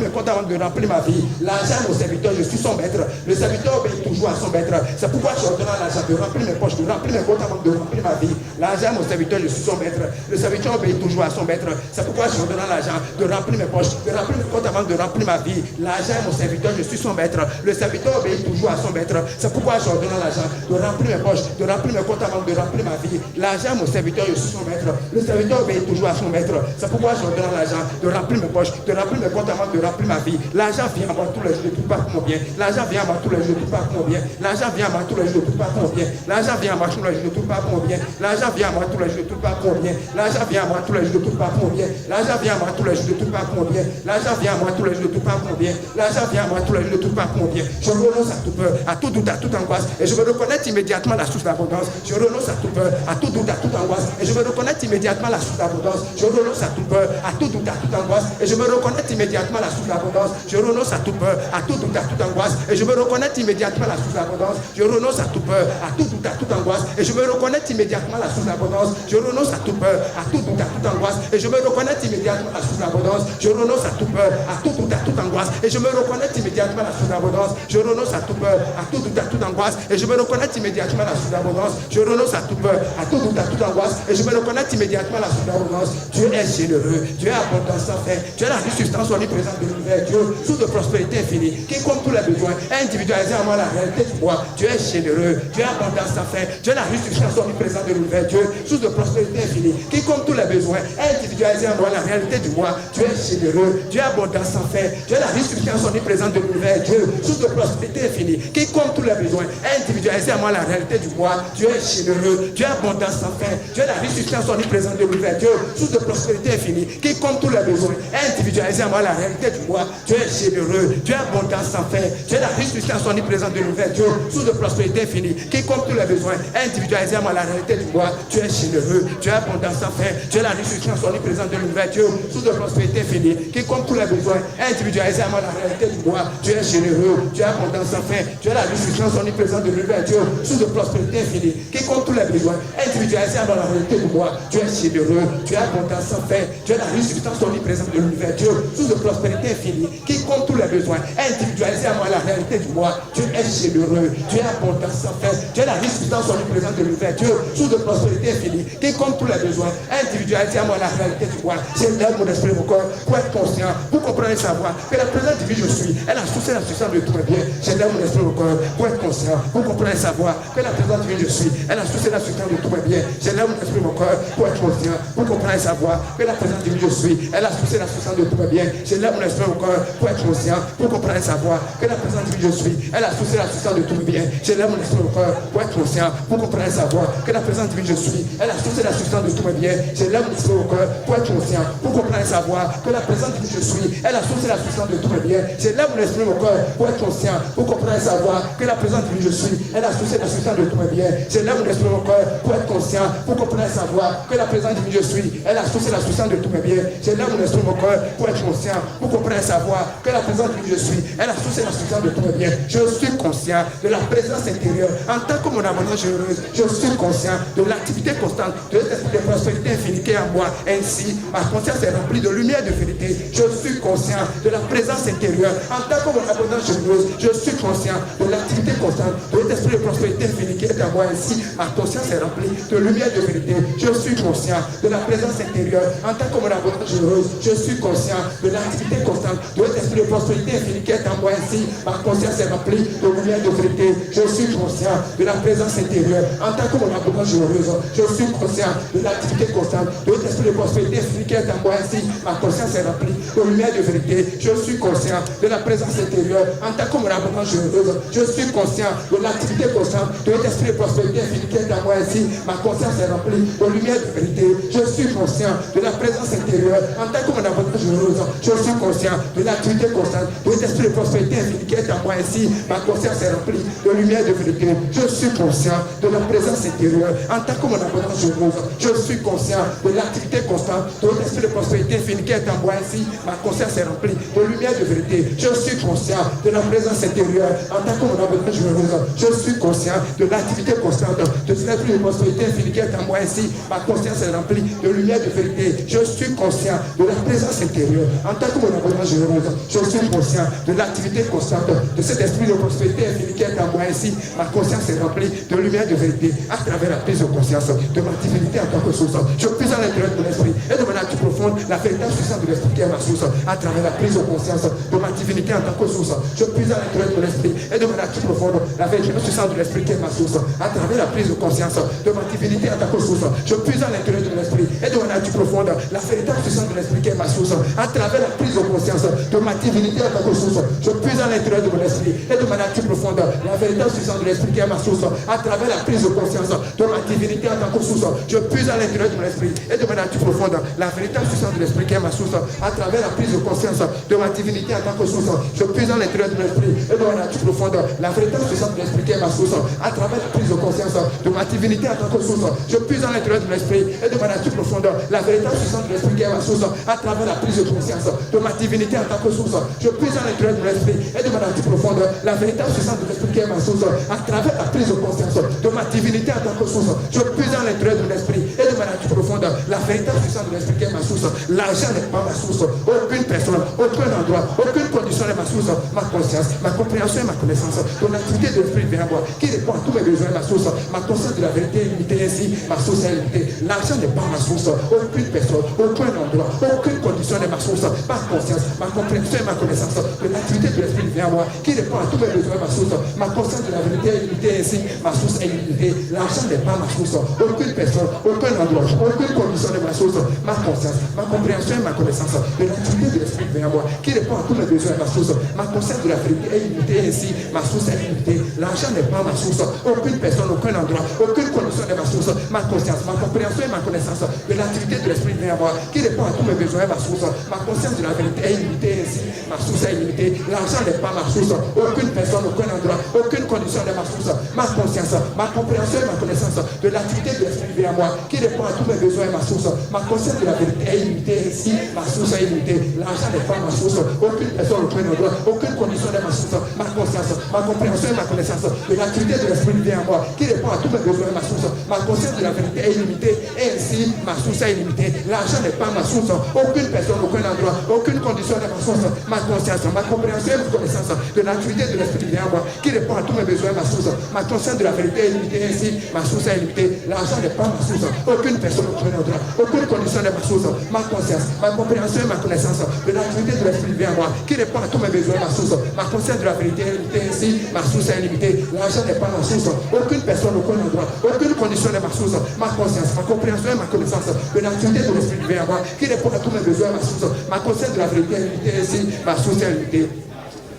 remplir mes comptes à banque, de remplir ma vie. L'argent est mon serviteur, je suis son maître. Le serviteur obéit toujours à son maître. C'est pourquoi j'ordonne à l'argent de remplir mes poches, de remplir mes comptes à banque, de remplir ma vie. L'argent est mon serviteur, je suis son maître. Le serviteur obéit toujours à son maître. C'est pourquoi j'ordonne à l'argent de remplir mes poches, de remplir mes comptes à banque, de remplir ma vie. L'argent est mon serviteur, je suis son maître. Le serviteur obéit toujours à son maître. C'est pourquoi j'ordonne à l'argent de remplir mes poches, de remplir mes comptes à banque, de remplir ma vie. L'argent est mon serviteur, je suis son maître. Le serviteur obéit toujours à son maître. C'est pourquoi j'ordonne à l'argent de remplir mes poches, de remplir mes comptes à banque, de remplir ma vie. L'argent vient à moi tous les jours, de tout part pour mon bien. L'argent vient à moi tous les jours, de tout part pour mon bien. L'argent vient à moi tous les jours, de tout part pour mon bien. L'argent vient à moi tous les jours, de tout part pour mon bien. L'argent vient à moi tous les jours, de tout part pour mon bien. L'argent vient à moi tous les jours, de tout part pour mon bien. L'argent vient à moi tous les jours, de tout part pour mon bien. L'argent vient à moi tous les jours, de tout part pour mon bien. L'argent vient à moi tous les jours, de tout part pour mon bien. Je renonce à toute peur, à tout doute, à toute angoisse, et je veux reconnaître immédiatement la source d'abondance. Je renonce à toute peur, à tout doute, à toute angoisse, et je veux reconnaître immédiatement la source d'abondance. Je renonce à toute peur, à tout doute, à toute angoisse, et je veux reconnaître immédiatement la source d'abondance. Je renonce à toute peur, à tout doute, à toute angoisse, et je veux reconnaître immédiatement la source d'abondance. Je renonce à toute peur, à tout doute, à toute angoisse, et je veux reconnaître immédiatement la source d'abondance. Je renonce à toute peur, à tout doute, à toute angoisse, et je veux reconnaître immédiatement la source d'abondance. Je renonce à toute peur, à tout doute, à toute angoisse, et je veux reconnaître immédiatement la source d'abondance. Je renonce à toute peur, à tout doute, à toute angoisse, et je veux reconnaître immédiatement la source d'abondance. Je renonce à toute peur, à tout doute, à toute angoisse, et je veux reconnaître immédiatement la source d'abondance. Dieu est généreux, Dieu est abondant sans fin, Dieu est la riche substance omniprésente de l'univers, Dieu, source de prospérité infinie, qui comme tous les besoins, est individualisé en moi la réalité du moi. Dieu est généreux, Dieu est abondant sans fin, Dieu est la riche substance omniprésente de l'univers, Dieu, source de prospérité infinie, qui comme tous les besoins, est individualisé en moi la réalité du moi. Dieu est généreux, Dieu est abondant sans fin, Dieu est la riche substance omniprésente de l'univers, Dieu, source de prospérité infinie, qui comme tous les besoins, est individualisé en moi la réalité du moi. Dieu est généreux, Dieu est abondant sans fin, Dieu est la riche substance omniprésente de l'univers, Dieu, source de prospérité infinie, qui comme tous les besoins, est individualisé en moi la réalité du moi. Dieu est généreux, Dieu est abondant sans fin, Dieu est la riche substance omniprésente de l'univers, Dieu, source de prospérité infinie, qui comme tous les besoins, est individualisé en moi la réalité du moi. Dieu est généreux, Dieu est abondant sans fin, Dieu est la riche substance omniprésente de l'univers, Dieu, source de prospérité infinie, qui comme tous les besoins, est individualisé en moi la réalité du moi. Dieu est généreux, Dieu est abondant sans fin, Dieu est la riche substance omniprésente de l'univers, Dieu, source de prospérité infinie, qui comme tous les besoins, est individualisé en moi la réalité du moi. Dieu est généreux, Dieu est abondant sans fin, Dieu est la riche substance omniprésente de l'univers, Dieu, source de prospérité infinie, qui comme tous les besoins. Individualiser à moi la réalité du moi. Tu es généreux, tu es abondant sans fin. Tu es la résistance omniprésente de l'univers. Dieu, source de prospérité infinie, qui compte tous les besoins. Individualiser à moi la réalité du moi. J'élève mon esprit, mon corps, pour être conscient, pour comprendre et savoir que la présence divine je suis, elle a source et la substance de tout mes biens. J'élève mon esprit, mon corps, pour être conscient, pour comprendre et savoir que la présence divine je suis, elle a source et la substance de tout mes biens. J'élève mon esprit, mon corps, pour être conscient, pour comprendre et savoir que la présence divine je suis, elle a source et la substance de tout mes biens. J'élève mon esprit, mon corps, pour être conscient, pour comprendre et savoir que la présence divine je suis, elle a source et la substance de tout mes biens. J'élève mon esprit, mon corps, pour être conscient, pour comprendre et savoir que la présence divine je suis, elle a source et la substance de tout mes biens. J'élève mon esprit, mon corps, pour être conscient, pour comprendre et savoir que la présence divine je suis, elle a source et la substance de tout mes biens. J'élève mon esprit, mon corps, pour être conscient, pour comprendre et savoir que la présence divine je suis, elle a source et la substance de tous mes biens. J'élève mon esprit, mon corps, pour être conscient, pour comprendre et savoir que la présence divine je suis, elle a source et la substance de tous mes biens. J'élève mon esprit, mon corps, pour être conscient, pour comprendre et savoir que la présence divine je suis, elle a source et la substance de tous mes biens. Je suis conscient de la présence intérieure en tant que mon abondance généreuse. Je suis conscient de l'activité constante de l'esprit de prospérité infinie qui est en moi. Ainsi, ma conscience est remplie de lumière de vérité. Je suis conscient de la présence intérieure en tant que mon abondance généreuse. Je suis conscient de l'activité constante de l'esprit de prospérité infinie qui est en moi. Ainsi, ma conscience est remplie de lumière de vérité. Je suis conscient de la présence intérieure en tant que mon abondance généreuse. Je suis conscient de l'activité constante de l'esprit de prospérité infinie qui est en moi. Ainsi, ma conscience est remplie de lumière de vérité. Je suis conscient de la présence intérieure en tant que mon abondance généreuse. Je suis conscient de l'activité constante de l'esprit de prospérité infinie qui est en moi. Ainsi, ma conscience est remplie de lumière de vérité. Je suis conscient de la présence intérieure en tant que mon abondance généreuse. Je suis conscient de l'activité constante de l'esprit de prospérité infinie qui est en moi. Ainsi, ma conscience est remplie de lumière de vérité. Je suis conscient de la présence intérieure en tant que mon abondance généreuse. Je suis conscient de l'activité constante de l'esprit de prospérité infinie qui est en moi. Ainsi, ma conscience est remplie de lumière de vérité. Je suis conscient de la présence intérieure en tant que mon abondance généreuse. Je suis conscient de l'activité constante de l'esprit de prospérité infinie qui est en moi. Ainsi, ma conscience est remplie de lumière de vérité. Je suis conscient de la présence intérieure en tant que mon abondance généreuse. Je suis conscient de l'activité constante de l'esprit de prospérité infinie qui est en moi. Ainsi, ma conscience est remplie de lumière de vérité. Je suis conscient de la présence intérieure en tant que mon abondance généreuse. Je suis conscient de l'activité constante de cet esprit de prospérité infinie qui est en moi. Ainsi, ma conscience est remplie de lumière de vérité à travers la prise de conscience de ma divinité en tant que source. Je puise à l'intérieur de l'esprit et de ma nature profonde la véritable puissance de l'esprit qui est ma source à travers la prise de conscience de ma divinité en tant que source. Je puise à l'intérieur de l'esprit et de ma nature profonde la véritable puissance de l'esprit qui est ma source à travers la prise de conscience de ma divinité en tant que source. Je puise à l'intérieur de l'esprit et de ma nature profonde la véritable puissance de l'esprit qui est ma source à travers la prise de conscience de ma divinité en tant que source. Je puise à l'intérieur de mon esprit et de ma nature profonde la véritable puissance de l'esprit qui est ma source à travers la prise de conscience de ma divinité en tant que source. Je puise à l'intérieur de mon esprit et de ma nature profonde la véritable puissance de l'esprit qui est ma source à travers la prise de conscience de ma divinité en tant que source. Je puise à l'intérieur de mon esprit et de ma nature profonde la véritable puissance de l'esprit qui est ma source à travers la prise de conscience de ma divinité en tant que source. Je puise à l'intérieur de mon esprit et de ma nature profonde la véritable puissance de l'esprit qui est ma source à travers la prise de conscience de ma divinité en tant que source. Je puise à l'intérieur de mon esprit et de ma nature profonde la véritable puissance de l'esprit qui est ma source à travers la prise de conscience de ma divinité en tant que source. Je puise à l'intérieur de mon esprit et de ma nature profonde la véritable puissance de l'esprit qui est ma source. L'argent n'est pas ma source. Aucune personne, aucun endroit, aucune condition n'est ma source. Ma conscience, ma compréhension et ma connaissance de l'activité de l'esprit vient à moi qui répond à tous mes besoins, ma source. Ma conscience de la vérité est limitée, ainsi ma source est limitée. L'argent n'est pas ma source. Aucune personne, aucun endroit, aucune condition n'est ma source. Ma conscience, ma compréhension et ma connaissance de l'activité de l'esprit vient à moi qui répond à tous mes besoins, ma source. Ma conscience de la vérité est limitée, ainsi ma source est limitée. L'argent n'est pas ma source. Aucune personne, aucun endroit, aucune condition n'est ma source. Ma conscience, ma compréhension et ma connaissance de l'activité de l'esprit vient à moi qui répond à tous mes besoins, ma source. Ma conscience de la vérité est limitée, ainsi ma source est limitée. L'argent n'est pas ma source. Aucune personne, aucun endroit, aucune condition n'est ma source. Ma conscience, ma compréhension et ma connaissance de l'activité de l'esprit vient à moi qui répond à tous mes besoins, ma source. Ma conscience de la vérité est limitée, ainsi ma source est limitée. L'argent n'est pas ma source. Aucune personne, aucun endroit, aucune condition n'est ma source. Ma conscience, ma compréhension et ma connaissance de l'activité de l'esprit vient à moi qui répond à tous mes besoins, ma source. Ma conscience de la vérité est limitée, ainsi ma source est limitée. L'argent n'est pas ma source. Aucune personne, aucun endroit, aucune condition n'est ma source. Ma conscience, ma compréhension et ma connaissance de l'activité de l'esprit vient à moi, qui répond à tous mes besoins et ma source. Ma conscience de la vérité est illimitée et ainsi ma source est illimitée. L'argent n'est pas ma source, aucune personne, aucun endroit, aucune condition n'est ma source. Ma conscience, ma compréhension et ma connaissance de l'activité de l'esprit vient à moi, qui répond à tous mes besoins et ma source. Ma conscience de la vérité est illimitée et ainsi ma source est illimitée. L'argent n'est pas ma source, aucune personne, aucun endroit, aucune condition n'est ma source. Ma conscience, ma compréhension et ma connaissance de l'activité de l'esprit vient à moi, qui répond à tous mes besoins et ma source. Ma conscience de la vérité est illimitée, ainsi ma source est illimitée. L'argent n'est pas ma source, aucune personne, aucun endroit, aucune condition n'est ma source. Ma conscience, ma compréhension et ma connaissance de l'activité de l'esprit vient à moi, qui répond à tous mes besoins et ma source. Ma conscience de la vérité est illimitée, ainsi ma source est illimitée.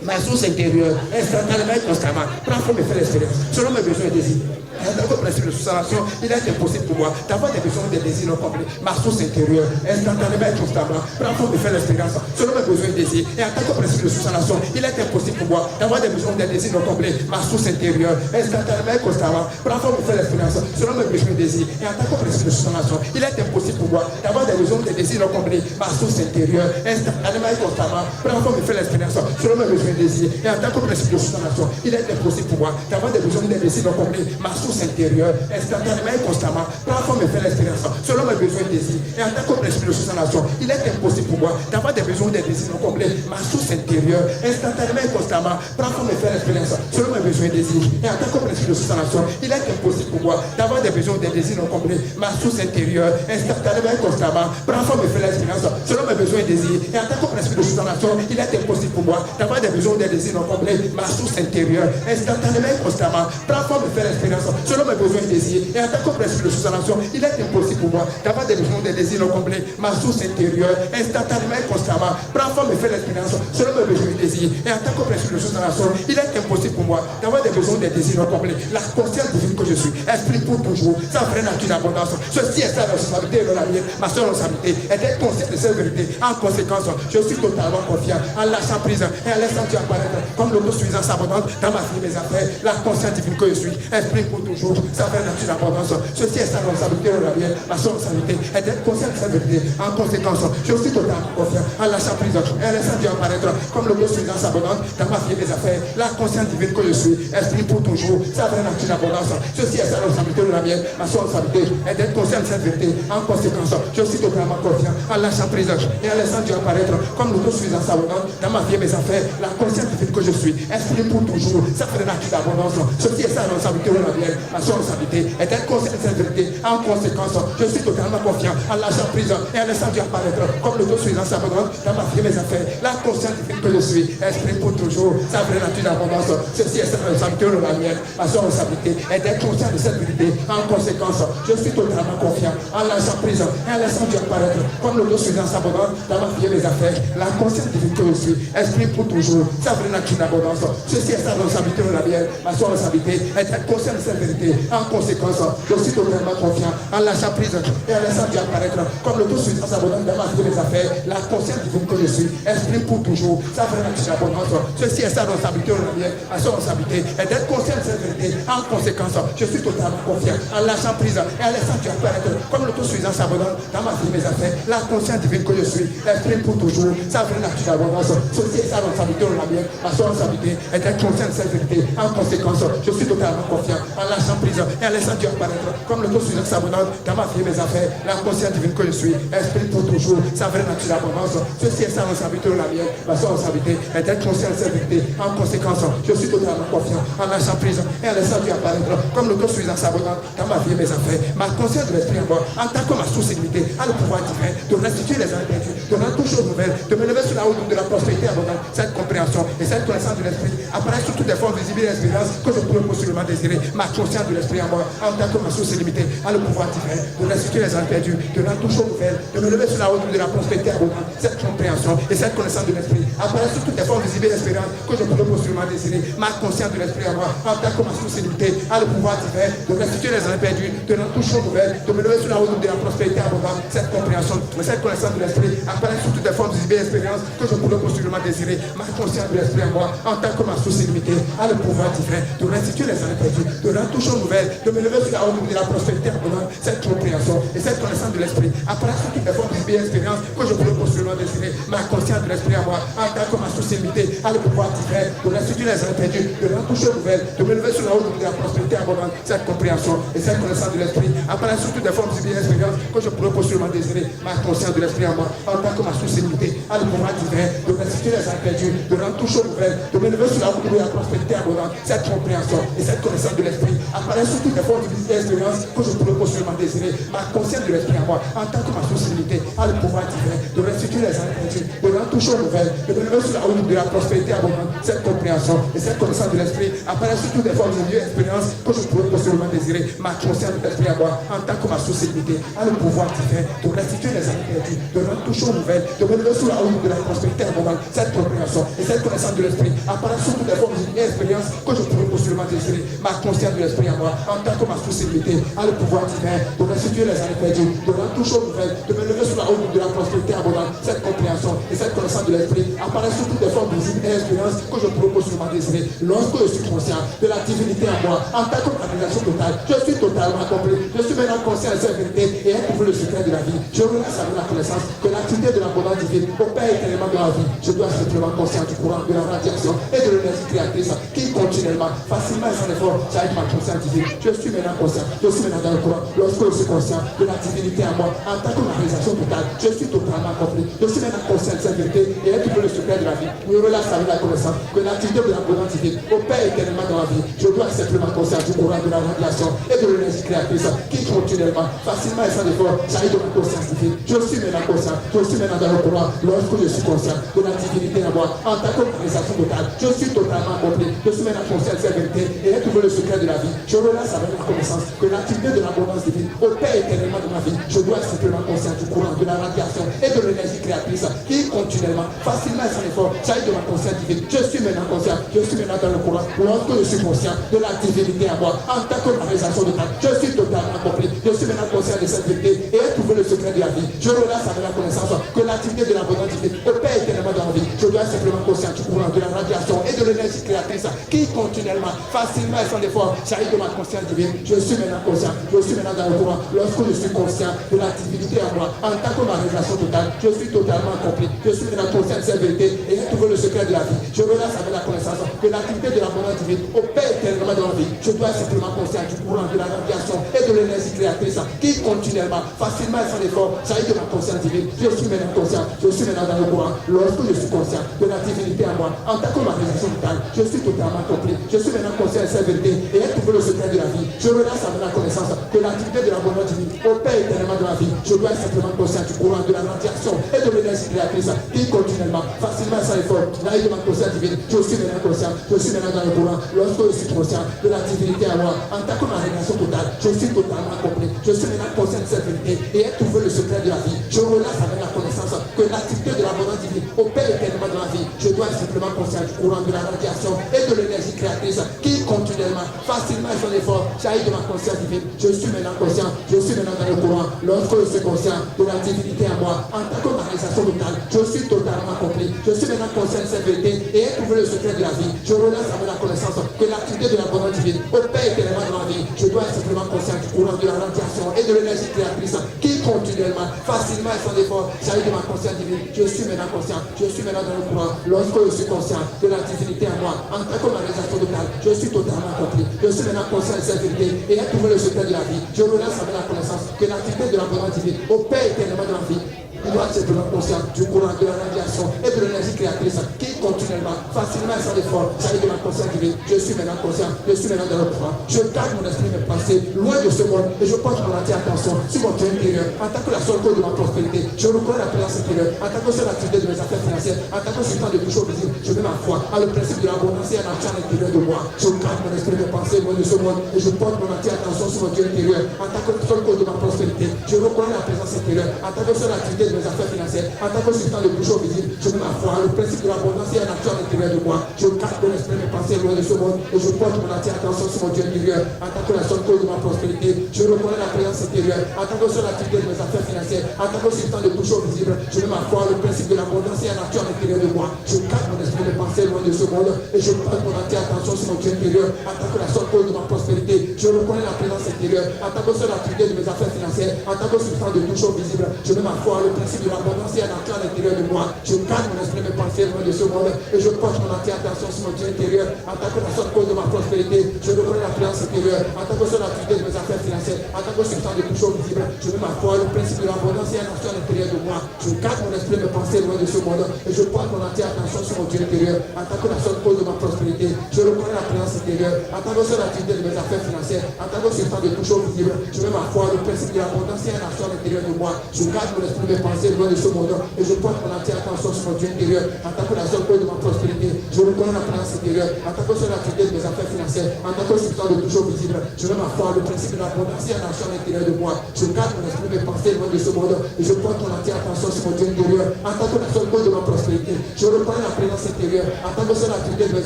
Ma source intérieure, instantanément et constamment, prend forme et fait l'expérience, selon mes besoins et désirs. Dans le principe de sous-salvation, il est impossible pour moi d'avoir des besoins et des désirs non complets. Ma source intérieure, instantanément et constamment, prend forme et fait l'expérience, selon mes besoins et désirs. Et en tant que principe de sous-salvation, il est impossible pour moi d'avoir des besoins et des désirs non complets. Ma source intérieure, instantanément et constamment, prend forme et fait l'expérience, selon mes besoins et désirs. Et en tant que principe de sous-salvation, il est impossible pour moi d'avoir des besoins et des désirs non complets. Ma source intérieure, instantanément et constamment, prend forme et fait l'expérience, selon mes besoins et désirs. Et en tant que principe de sous-salvation, il est impossible pour moi d'avoir des besoins et des désirs non complets. Ma source intérieure, instantanément et constamment, prend forme et fait l'expérience, selon mes besoins et désirs. Et en tant que principe de sous-salvation, il est impossible pour moi d'avoir des besoins et des désirs non complets. Ma source intérieure, instantanément et constamment, prend forme et fait l'expérience, selon mes besoins et désirs. Et en tant que principe de sous-salvation, il est impossible pour moi d'avoir des besoins et des désirs non complets. Ma source intérieure, instantanément et constamment, prend forme et fait l'expérience, selon mes besoins et désirs. Et en tant que principe de sous-salvation, il est impossible pour moi d'avoir des besoins et des désirs non complets. Ma source intérieure, instantanément et constamment, prend forme et fait l'expérience, selon mes besoins et désirs. Et en tant que principe de sous-salvation, il est impossible pour moi d'avoir des besoins et des désirs non complets. Ma source intérieure, instantanément et constamment, prend forme et fait l'expérience, selon mes besoins et désirs. Et en tant que principe de sous-salvation, il est impossible pour moi d'avoir des besoins et des désirs non complets. La conscience divine que je suis, esprit pour toujours, sa vraie nature d'abondance. Ceci est sa responsabilité et la mienne, ma seule responsabilité est d'être conscient de cette vérité. En conséquence, je suis totalement confiant en lâchant prise et en laissant Dieu apparaître comme l'autosuffisance abondante dans ma vie, mes affaires. La conscience divine que je suis, esprit pour toujours, sa vraie nature d'abondance. Ceci est sa responsabilité et la mienne, ma seule responsabilité est d'être conscient de cette vérité. En conséquence, je suis totalement confiant en lâchant prise et en laissant Dieu apparaître comme l'autosuffisance abondante dans ma vie, mes affaires. La conscience divine que je suis, esprit pour toujours, sa vraie nature d'abondance. Ceci est sa responsabilité et la mienne, ma seule responsabilité est d'être conscient de cette vérité. En conséquence, je suis totalement confiant en lâchant prise et en laissant Dieu apparaître comme l'autosuffisance abondante dans ma vie et mes affaires. La conscience divine que je suis, esprit pour toujours, sa vraie nature d'abondance. Ceci est sa responsabilité et la mienne, ma seule responsabilité est d'être conscient de cette vérité. En conséquence, je suis totalement confiant en lâchant prise et en laissant Dieu apparaître comme l'autosuffisance abondante dans ma vie et mes affaires. La conscience divine que je suis, esprit pour toujours, sa vraie nature d'abondance. Ceci est sa responsabilité et la mienne, ma seule responsabilité est d'être conscient de cette vérité. En conséquence, je suis totalement confiant en lâchant prise et en laissant Dieu apparaître comme l'autosuffisance abondante dans ma vie et mes affaires. La conscience divine que je suis, esprit pour toujours, sa vraie nature d'abondance. Ceci est sa responsabilité et la mienne, ma seule responsabilité est d'être conscient de cette vérité. En conséquence, je suis totalement confiant en lâchant prise et en laissant Dieu apparaître comme l'autosuffisance abondante dans ma vie et mes affaires. La conscience divine que je suis, esprit pour toujours, sa vraie nature d'abondance. Ceci est sa responsabilité et la mienne, ma seule responsabilité est d'être conscient de cette vérité. En conséquence, je suis totalement confiant en lâchant prise et en laissant Dieu apparaître comme l'autosuffisance abondante dans ma vie et mes affaires. La conscience divine que je suis, esprit pour toujours, sa vraie nature d'abondance. Ceci est sa responsabilité et la mienne, ma seule responsabilité est d'être conscient de cette vérité. En conséquence, je suis totalement confiant en lâchant prise et en laissant Dieu apparaître comme l'autosuffisance abondante dans ma vie et mes affaires. La conscience divine que je suis, esprit pour toujours, sa vraie nature d'abondance. Ceci est sa responsabilité et la mienne, ma seule responsabilité est d'être conscient de cette vérité. En conséquence, je suis totalement confiant en lâchant prise et en laissant Dieu apparaître comme l'autosuffisance abondante dans ma vie et mes affaires. Ma conscience de l'esprit en moi, en tant que ma source illimitée, a le pouvoir divin de restituer les années perdues, de rendre toutes choses nouvelles, de me lever sur la route de la prospérité abondante. Cette compréhension et cette connaissance de l'esprit apparaissent sous toutes les formes visibles et d'espérance que je pourrais possiblement désirer. Ma conscience de l'esprit en moi, en tant que ma source illimitée, a le pouvoir divin de restituer les années perdues, de rendre toutes choses nouvelles, de me lever sur la route de la prospérité abondante. Cette compréhension et cette connaissance de l'esprit apparaissent sous toutes les formes visibles et d'espérance que je pourrais possiblement désirer. Ma conscience de l'esprit en moi, en tant que ma source illimitée, a le pouvoir divin de restituer les années perdues, de rendre toutes choses nouvelles, de me lever sur la route de la prospérité abondante. Cette compréhension et cette connaissance de l'esprit apparaissent sous toutes les formes visibles et d'espérance que je pourrais possiblement désirer. Ma conscience de l'esprit en moi, en tant que ma source illimitée, a le pouvoir divin de restituer les années perdues, de rendre touche nouvelle, de me lever sur la haute de la prospérité abondante, cette compréhension et cette connaissance de l'esprit. Apparaît sur toutes les formes de vie et expérience que je pourrais possiblement désirer. Ma conscience de l'esprit à moi, en tant que ma source limitée, a le pouvoir divin de restituer les années perdues, de rendre touche nouvelle, de me lever sur la haute de la prospérité abondante, cette compréhension et cette connaissance de l'esprit. Apparaît sur toutes les formes de vie et expérience que je pourrais possiblement désirer. Ma conscience de l'esprit à moi, en tant que ma source limitée, a le pouvoir divin de restituer les années perdues, de rendre touche nouvelle, de me lever sur la haute de la prospérité abondante, cette compréhension et cette connaissance de l'esprit. Apparaît sur toutes les formes de vie et expérience que je pourrais possiblement désirer. Ma conscience de l'esprit à moi, en tant que ma source limitée, a le pouvoir divin de restituer les années perdues, de rendre touche nouvelle, de me lever sur la haute de la prospérité abondante, cette compréhension et cette connaissance de l'esprit. Apparaît sur toutes les formes de vie et expérience que je pourrais possiblement désirer. Ma conscience de l'esprit à moi, en tant que ma source limitée, a le pouvoir divin de restituer les années perdues, de rendre touche nouvelle, de me lever sur la haute de la prospérité abondante, cette compréhension et cette connaissance de l'esprit. Apparaît sur toutes les formes de vie et expérience que je pourrais possiblement désirer. Ma conscience de l'esprit à moi, en tant que ma source limitée, a le pouvoir divin de restituer les années perdues, de rendre touche nouvelle, de me lever sur la haute de la prospérité abondante, cette compréhension et cette connaissance de l'esprit. Apparaît sur toutes les formes de vie et expérience que je pourrais possiblement désirer. Lorsque je suis conscient de la divinité en moi, en tant que réalisation totale, je suis totalement complet. Je suis maintenant conscient de cette vérité et ai trouvé le secret de la vie. Je relâche avec la connaissance que l'activité de l'abondance divine opère éternellement dans la vie. Je dois être simplement conscient du courant, de la radiation et de l'énergie créatrice qui continuellement, facilement et sans effort, j'arrive ma conscience divine. Je suis maintenant conscient, je suis maintenant dans le courant. Lorsque je suis conscient de la divinité en moi, en tant que réalisation totale, je suis totalement complet. Je suis maintenant conscient de cette vérité et ai trouvé le secret de la vie. Je relâche avec la connaissance que l'activité de l'abondance divine opère éternellement dans la vie. Je dois être simplement conscient du courant, de la radiation et de l'énergie créatrice qui continuellement, facilement et sans effort, j'arrive de ma conscience divine. Je suis maintenant conscient, je suis maintenant dans le courant. Lorsque je suis conscient de la divinité en moi, en tant que réalisation totale, je suis totalement complet. Je suis maintenant conscient de cette vérité et ai trouvé le secret de la vie. Je relâche avec la connaissance que l'activité de l'abondance divine opère éternellement dans ma vie. Je dois être simplement conscient du courant, de la radiation et de l'énergie créatrice qui continuellement, facilement et sans effort, j'arrive de ma conscience divine. Je suis maintenant conscient, je suis maintenant dans le courant. Lorsque je suis conscient de la divinité en moi, en tant que réalisation totale, je suis totalement complet. Je suis maintenant conscient de cette vérité et ai trouvé le secret de la vie. Je relâche avec la connaissance que l'activité de l'abondance divine opère éternellement dans ma vie. Je dois être simplement conscient du courant, de la radiation et de l'énergie créatrice qui continuellement, facilement et sans effort, j'arrive de ma conscience divine. Je suis maintenant conscient, je suis maintenant dans le courant. Lorsque je suis conscient de la divinité en moi, en tant que ma réalisation totale, je suis totalement complet. Je suis maintenant conscient de cette vérité et ai trouvé le secret de la vie. Je relâche avec la connaissance que l'activité de l'abondance divine opère éternellement dans ma vie. Je dois être simplement conscient du courant, de la radiation et de l'énergie créatrice qui continuellement, facilement et sans effort, j'arrive de ma conscience divine. Je suis maintenant conscient, je suis maintenant dans le courant. Lorsque je suis conscient de la divinité en moi, en tant que ma réalisation totale, je suis totalement complet. Je suis maintenant conscient de cette vérité et ai trouvé le secret de la vie. Je relâche avec la connaissance que l'activité de l'abondance divine opère éternellement dans ma vie. Je dois être simplement conscient du courant, de la radiation et de l'énergie créatrice qui continuellement, facilement et sans effort, j'arrive de ma conscience divine. Je suis maintenant conscient, je suis maintenant dans le courant. Lorsque je suis conscient de la divinité en moi, en tant que ma réalisation totale, je suis totalement complet. Je suis maintenant conscient de cette vérité et ai trouvé le secret de la vie. Je relâche avec la connaissance que l'activité de l'abondance divine opère éternellement dans ma vie. Je dois être simplement conscient du courant, de la radiation et de l'énergie créatrice qui continuellement, facilement et sans effort, j'arrive de ma conscience divine. Je suis maintenant conscient, je suis maintenant dans le courant. Lorsque je suis conscient de la divinité en moi, en tant que ma réalisation totale, je suis totalement complet. Je suis maintenant conscient de cette vérité et ai trouvé le secret de la vie. Je relâche avec la connaissance que l'activité de l'abondance divine opère éternellement dans ma vie. Je dois être simplement conscient du courant, de la radiation et de l'énergie créatrice qui continuellement, facilement et sans effort, j'arrive de ma conscience divine. Je suis maintenant conscient, je suis maintenant dans le courant. Lorsque je suis conscient de la divinité en moi, en tant que ma réalisation totale, je suis totalement complet. Je suis maintenant conscient de cette vérité et ai trouvé le secret de la vie. Je relâche avec la connaissance que l'activité de l'abondance divine opère éternellement dans ma vie. Il doit être simplement conscient du courant, de la radiation et de l'énergie créatrice qui continuellement, facilement et sans effort, j'arrive de ma conscience divine. Je suis maintenant conscient, je suis maintenant dans le courant. Je garde mon esprit, mes pensées loin de ce monde et je porte mon entière attention sur mon Dieu intérieur en tant que la seule cause de ma prospérité. Je reconnais la présence intérieure en tant que seule activité de mes affaires financières, en tant que sultan de bouche visible. Je mets ma foi à le principe de l'abondance et à l'action à l'intérieur de moi. Je garde mon esprit, mes pensées loin de ce monde et je porte mon entière attention sur mon Dieu intérieur en tant que seule cause de ma prospérité. Je reconnais la présence intérieure en tant que seule activité de mes affaires financières, en tant que sultan de bouche visible. Je mets ma foi à le principe de l'abondance et à l'action à l'intérieur l'intérieur de moi. Je capte mon esprit, mes pensées loin de ce monde et je porte mon entière attention sur mon Dieu intérieur en tant que la seule cause de ma prospérité. Je reconnais la présence intérieure en tant que seule activité de mes affaires financières, en tant que substance de touche au visible. Je mets ma foi, le principe de l'abondance et la nature à l'intérieur de moi. Je capte mon esprit, mes pensées loin de ce monde et je porte mon entière attention sur mon Dieu intérieur en tant que la seule cause de ma prospérité. Je reconnais la présence intérieure en tant que seule activité de mes affaires financières, en tant que substance de touche au visible. Je mets ma foi, le principe de l'abondance et la nature à l'intérieur de moi. Je calme mon esprit, mes pensées loin de ce monde et je porte mon entière attention sur mon Dieu intérieur en tant que la seule cause de ma prospérité. Je reconnais la présence intérieure en tant que seule activité de mes affaires financières, en tant que substance de touche au visible. Je mets ma foi, le principe de l'abondance et la nature à l'intérieur de moi. Je calme mon esprit, mes pensées loin de ce monde et je porte mon entière attention sur mon Dieu intérieur en tant que la seule cause de ma prospérité. Je reconnais la présence intérieure en tant que seule activité de mes affaires financières, en tant que substance de touche au visible. Je mets ma foi, le principe de l'abondance et la nature à l'intérieur de moi. Je garde mon esprit, mes pensées loin de ce monde et je porte mon entière attention sur mon Dieu intérieur en tant que la seule cause de ma prospérité. Je reconnais la présence intérieure en tant que seule activité de mes affaires financières, en tant que substance de touche au visible. Je mets ma foi, le principe de l'abondance et la nature à l'intérieur de moi. Je garde mon esprit, mes pensées loin de ce monde et je porte mon entière attention sur mon Dieu intérieur en tant que la seule cause de ma prospérité. Je reconnais la présence intérieure en tant que seule activité de mes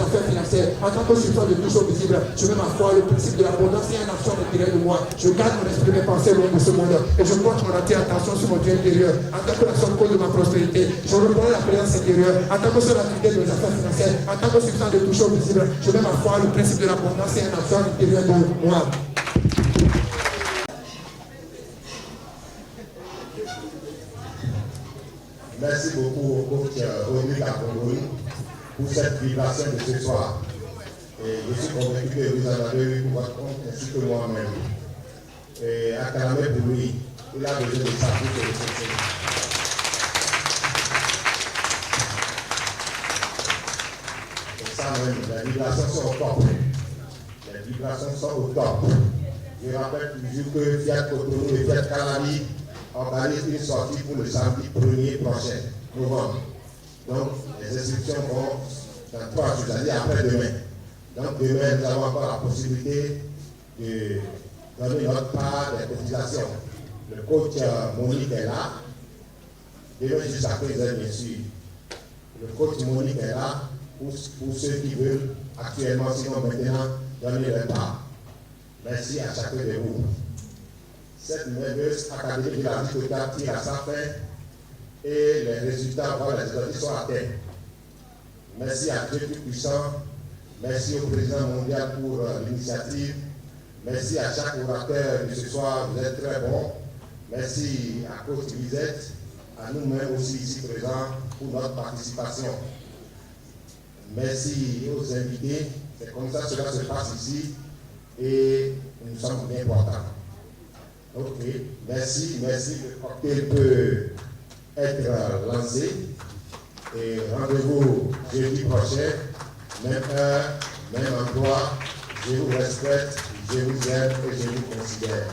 affaires financières, en tant que substance de touche au visible. Je mets ma foi, le principe de l'abondance et la nature à l'intérieur de moi. Je garde mon esprit, mes pensées loin de ce monde et je porte mon entière attention sur mon Dieu intérieur en tant que la seule cause de ma prospérité. Je reconnais la présence intérieure en tant que seule activité de mes affaires financières, en tant que substance de touche au visible. Je mets ma foi, le principe de l'abondance et la nature à l'intérieur de moi. Merci beaucoup au coach Rodrigue Akongoni pour cette vibration de ce soir. Et je suis convaincu que vous en avez eu pour votre compte ainsi que moi-même. Et acclamez pour lui. Il a besoin de ça pour se ressourcer. Et ça même, les vibrations sont au top. Les vibrations sont au top. Je rappelle toujours que Fiat Cotonou et Fiat Calabi organise une sortie pour le samedi 1er prochain, novembre. Donc, les inscriptions vont dans 3 jours, c'est-à-dire après-demain. Donc, demain, nous avons encore la possibilité de donner notre part des cotisations. Le coach Monique est là. Demain jusqu'à 15h, bien sûr. Le coach Monique est là pour ceux qui veulent actuellement, sinon maintenant, donner leur part. Merci à chacun de vous. Cette merveilleuse académie de la vie totale tire à sa fin et les résultats, les objectifs sont atteints. Merci à Dieu Tout-Puissant, merci au président mondial pour l'initiative, merci à chaque orateur de ce soir, vous êtes très bons. Merci à Coach Lisette, à nous-mêmes aussi ici présents pour notre participation. Merci aux invités, c'est comme ça que cela se passe ici et nous sommes bien contents. Ok, merci. Le cocktail peut être lancé. Et rendez-vous jeudi prochain, même heure, même endroit. Je vous respecte, je vous aime et je vous considère.